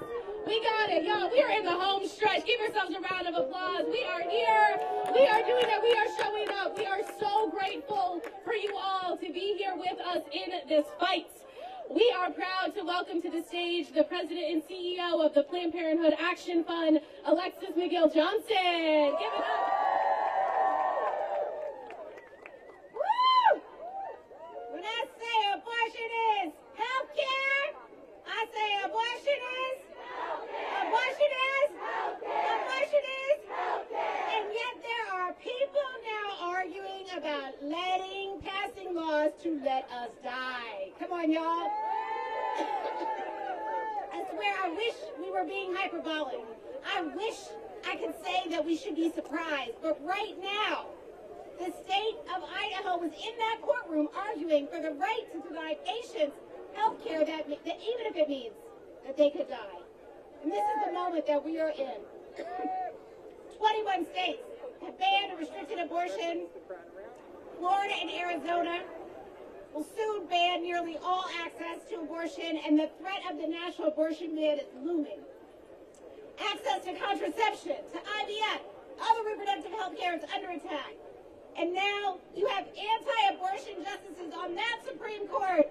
we got it, y'all. We are in the home stretch. Give yourselves a round of applause. We are here. We are doing it. We are showing up. We are so grateful for you all to be here with us in this fight. We are proud to welcome to the stage the president and CEO of the Planned Parenthood Action Fund, Alexis McGill Johnson. Give it up. Woo! When I say abortion is health care, I let us die. Come on, y'all. I swear, I wish we were being hyperbolic. I wish I could say that we should be surprised, but right now, the state of Idaho was in that courtroom arguing for the right to deny patients health care that even if it means that they could die. And this is the moment that we are in. 21 states have banned or restricted abortion. Florida and Arizona will soon ban nearly all access to abortion, and the threat of the national abortion ban is looming. Access to contraception, to IVF, other reproductive health care is under attack. And now you have anti-abortion justices on that Supreme Court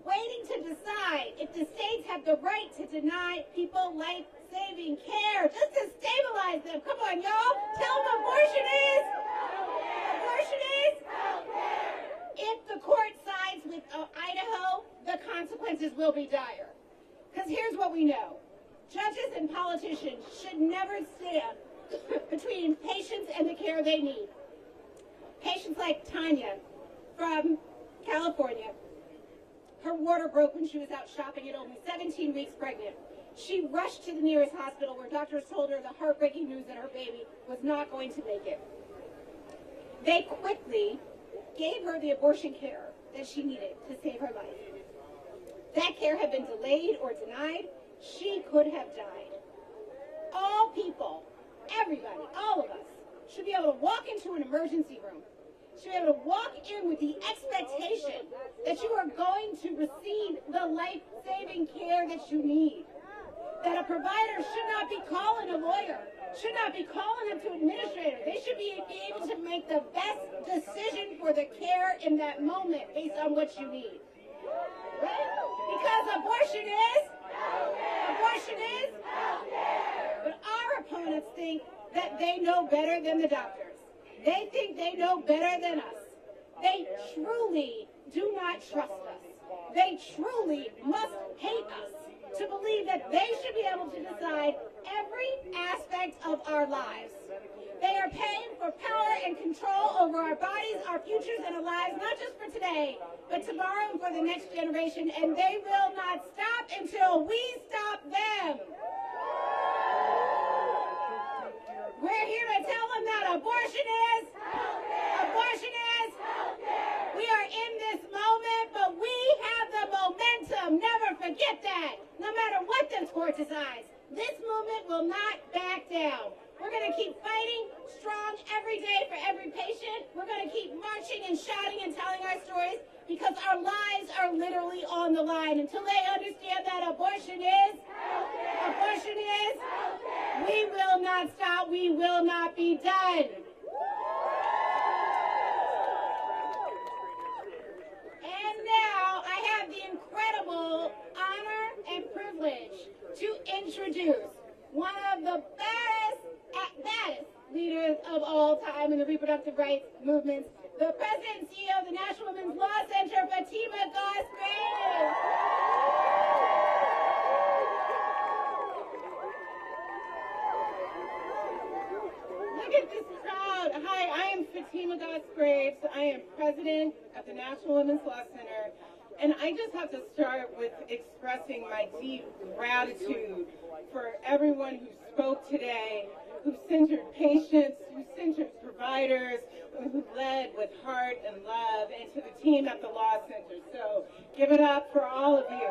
waiting to decide if the states have the right to deny people life-saving care, just to stabilize them. Come on, y'all. Tell them abortion is. Abortion is. If the court sides with Idaho, the consequences will be dire. Because here's what we know. Judges and politicians should never stand between patients and the care they need. Patients like Tanya from California, her water broke when she was out shopping at only 17 weeks pregnant. She rushed to the nearest hospital where doctors told her the heartbreaking news that her baby was not going to make it. They quickly gave her the abortion care that she needed to save her life. That care had been delayed or denied. She could have died. All people, everybody, all of us, should be able to walk into an emergency room, should be able to walk in with the expectation that you are going to receive the life-saving care that you need. That a provider should not be calling a lawyer, should not be calling them to administrator. They should be able to make the best decision for the care in that moment based on what you need. Right? Because abortion is. But our opponents think that they know better than the doctors. They think they know better than us. They truly do not trust us. They truly must hate us to believe that they should be able to decide every aspect of our lives. They are paying for power and control over our bodies, our futures, and our lives, not just for today, but tomorrow and for the next generation, and they will not stop until we stop them. We're here to tell them that abortion is. We are in this moment, but we have the momentum. Never forget that. No matter what this court decides, this movement will not back down. We're going to keep fighting strong every day for every patient. We're going to keep marching and shouting and telling our stories because our lives are literally on the line. Until they understand that abortion is, we will not stop. We will not be done. And now I have the incredible honor and privilege to introduce one of the baddest leaders of all time in the reproductive rights movement, the president and CEO of the National Women's Law Center, Fatima Goss-Graves. Look at this crowd. Hi, I am Fatima Goss-Graves. I am president of the National Women's Law Center. And I just have to start with expressing my deep gratitude for everyone who spoke today, who centered patients, who centered providers, who led with heart and love, and to the team at the Law Center. So give it up for all of you.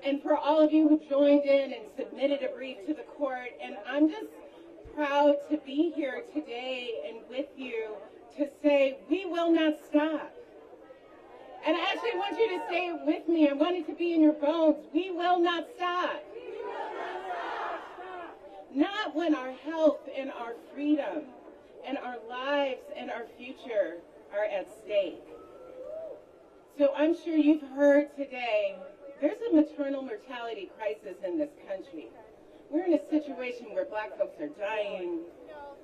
And for all of you who joined in and submitted a brief to the court. And I'm just proud to be here today and with you to say we will not stop. And I actually want you to say it with me. I want it to be in your bones. We will not stop. Not when our health and our freedom and our lives and our future are at stake. So I'm sure you've heard today, there's a maternal mortality crisis in this country. We're in a situation where Black folks are dying,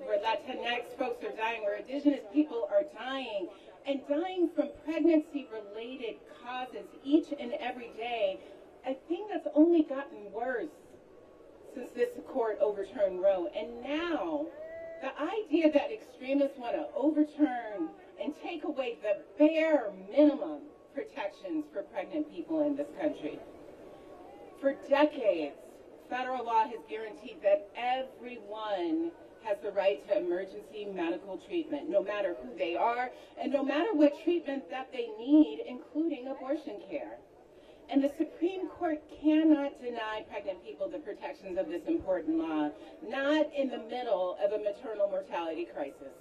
where Latinx folks are dying, where Indigenous people are dying, and dying from pregnancy-related causes each and every day. I think that's only gotten worse since this court overturned Roe. And now The idea that extremists want to overturn and take away the bare minimum protections for pregnant people in this country. For decades, federal law has guaranteed that everyone has the right to emergency medical treatment, no matter who they are and no matter what treatment that they need, including abortion care. And the Supreme Court cannot deny pregnant people the protections of this important law, not in the middle of a maternal mortality crisis.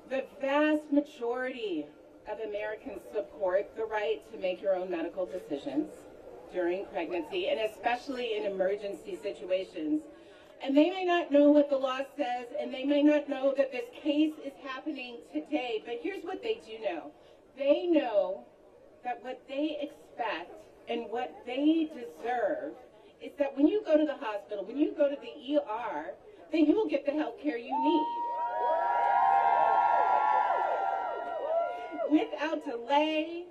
The vast majority of Americans support the right to make your own medical decisions during pregnancy, and especially in emergency situations. And they may not know what the law says, and they may not know that this case is happening today, but here's what they do know. They know that what they expect and what they deserve is that when you go to the hospital, when you go to the ER, then you will get the health care you need. Without delay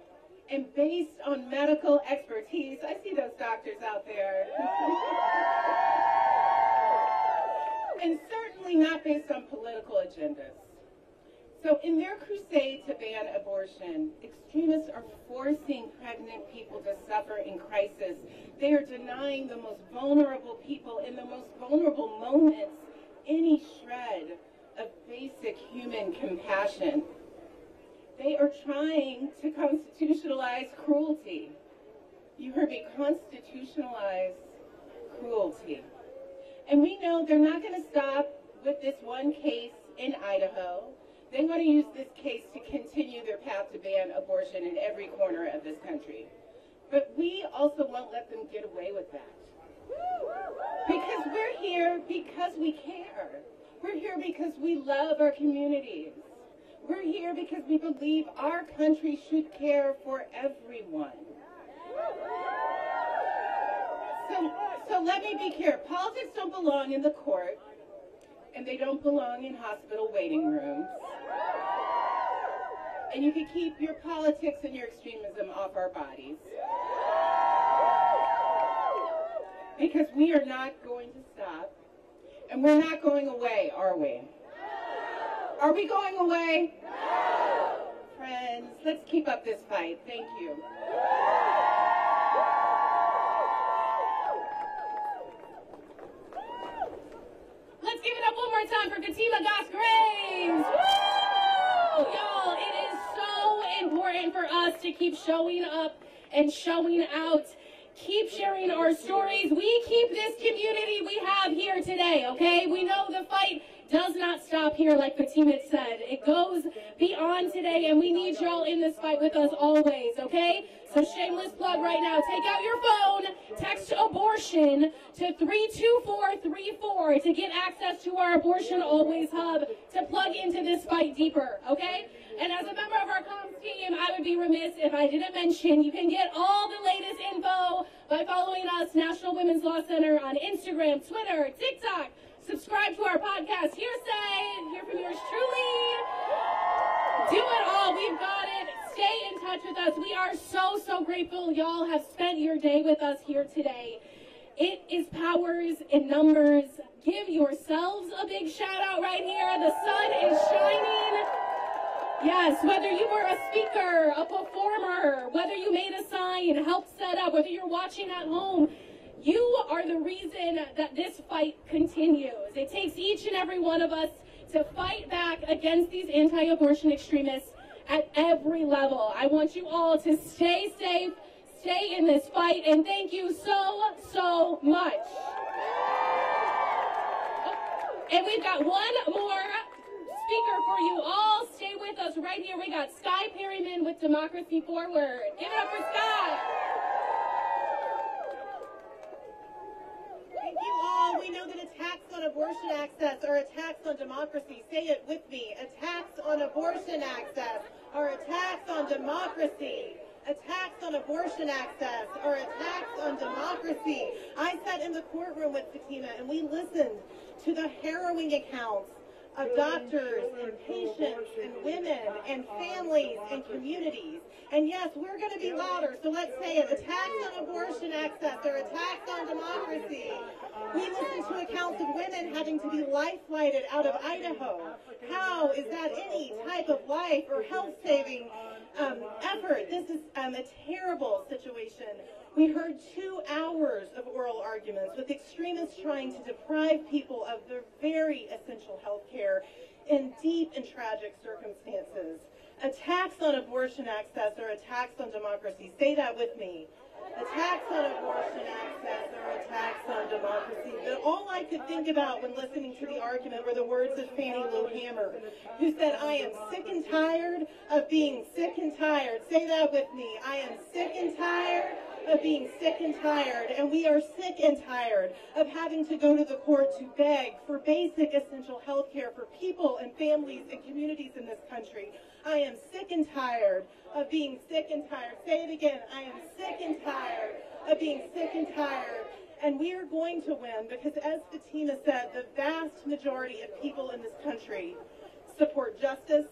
and based on medical expertise. I see those doctors out there. And certainly not based on political agendas. So in their crusade to ban abortion, extremists are forcing pregnant people to suffer in crisis. They are denying the most vulnerable people in the most vulnerable moments any shred of basic human compassion. They are trying to constitutionalize cruelty. You heard me, constitutionalize cruelty. And we know they're not going to stop with this one case in Idaho. They want to use this case to continue their path to ban abortion in every corner of this country. But we also won't let them get away with that. Because we're here because we care. We're here because we love our communities. We're here because we believe our country should care for everyone. So let me be clear. Politics don't belong in the court, and they don't belong in hospital waiting rooms. And you can keep your politics and your extremism off our bodies. Because we are not going to stop, and we're not going away, are we? Are we going away? No! Friends, let's keep up this fight. Thank you. Let's give it up one more time for Fatima Goss-Graves. Woo! Y'all, it is so important for us to keep showing up and showing out. Keep sharing our stories. We keep this community we have here today, okay? We know the fight does not stop here, like Fatima said. It goes beyond today, and we need y'all in this fight with us always, okay? So shameless plug right now. Take out your phone, text abortion to 32434 to get access to our Abortion Always Hub to plug into this fight deeper, okay? And as a member of our comms team, I would be remiss if I didn't mention you can get all the latest info by following us, National Women's Law Center, on Instagram, Twitter, TikTok. Subscribe to our podcast, Hearsay. Hear from yours truly. Do it all. We've got it. Stay in touch with us. We are so, so grateful y'all have spent your day with us here today. It is powers in numbers. Give yourselves a big shout out right here. The sun is shining. Yes, whether you were a speaker, a performer, whether you made a sign, helped set up, whether you're watching at home, you are the reason that this fight continues. It takes each and every one of us to fight back against these anti-abortion extremists at every level. I want you all to stay safe, stay in this fight, and thank you so, so much. And we've got one more speaker for you all. Stay with us right here. We got Sky Perryman with Democracy Forward. Give it up for Sky. Thank you all. We know that attacks on abortion access are attacks on democracy. Say it with me. Attacks on abortion access are attacks on democracy. Attacks on abortion access are attacks on democracy. I sat in the courtroom with Fatima and we listened to the harrowing accounts of doctors and patients and women and families and communities. And yes, we're going to be louder, so let's say it. Attacks on abortion access are attacks on democracy. We listen to accounts of women having to be life-flighted out of Idaho. How is that any type of life or health-saving effort? This is a terrible situation. We heard 2 hours of oral arguments with extremists trying to deprive people of their very essential health care in deep and tragic circumstances. Attacks on abortion access are attacks on democracy. Say that with me. Attacks on abortion access are attacks on democracy. But all I could think about when listening to the argument were the words of Fannie Lou Hamer, who said, "I am sick and tired of being sick and tired." Say that with me. I am sick and tired of being sick and tired. And we are sick and tired of having to go to the court to beg for basic essential health care for people and families and communities in this country. I am sick and tired of being sick and tired. Say it again. I am sick and tired of being sick and tired. And we are going to win because, as Fatima said, the vast majority of people in this country support justice,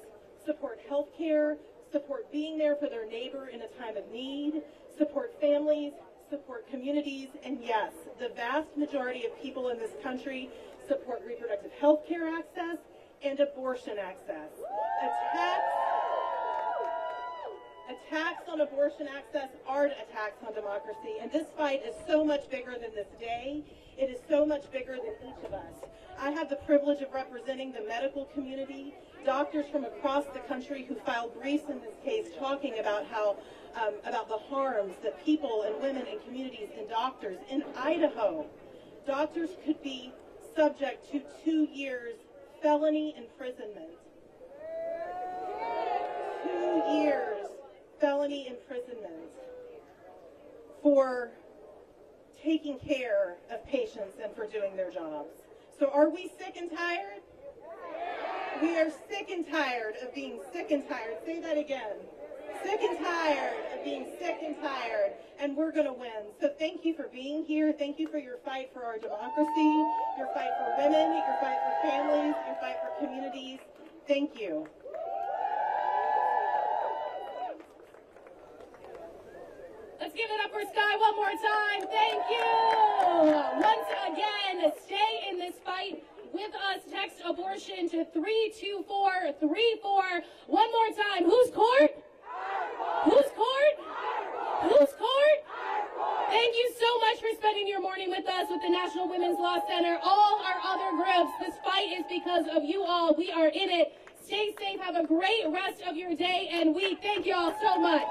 support health care, support being there for their neighbor in a time of need, support families, support communities, and yes, the vast majority of people in this country support reproductive health care access and abortion access. Attacks on abortion access are attacks on democracy, and this fight is so much bigger than this day. It is so much bigger than each of us. I have the privilege of representing the medical community, doctors from across the country who filed briefs in this case talking about how about the harms that people and women and communities and doctors in Idaho, doctors could be subject to 2 years felony imprisonment. 2 years felony imprisonment for taking care of patients and for doing their jobs. So are we sick and tired? We are sick and tired of being sick and tired. Say that again. Sick and tired of being sick and tired, and we're going to win. So thank you for being here. Thank you for your fight for our democracy, your fight for women, your fight for families, your fight for communities. Thank you. Let's give it up for Sky one more time. Thank you. Once again, stay in this fight with us. Text abortion to 32434. One more time. Whose court? Whose court? Whose court? Thank you so much for spending your morning with us with the National Women's Law Center. All our other groups, this fight is because of you all. We are in it. Stay safe. Have a great rest of your day, and we thank you all so much.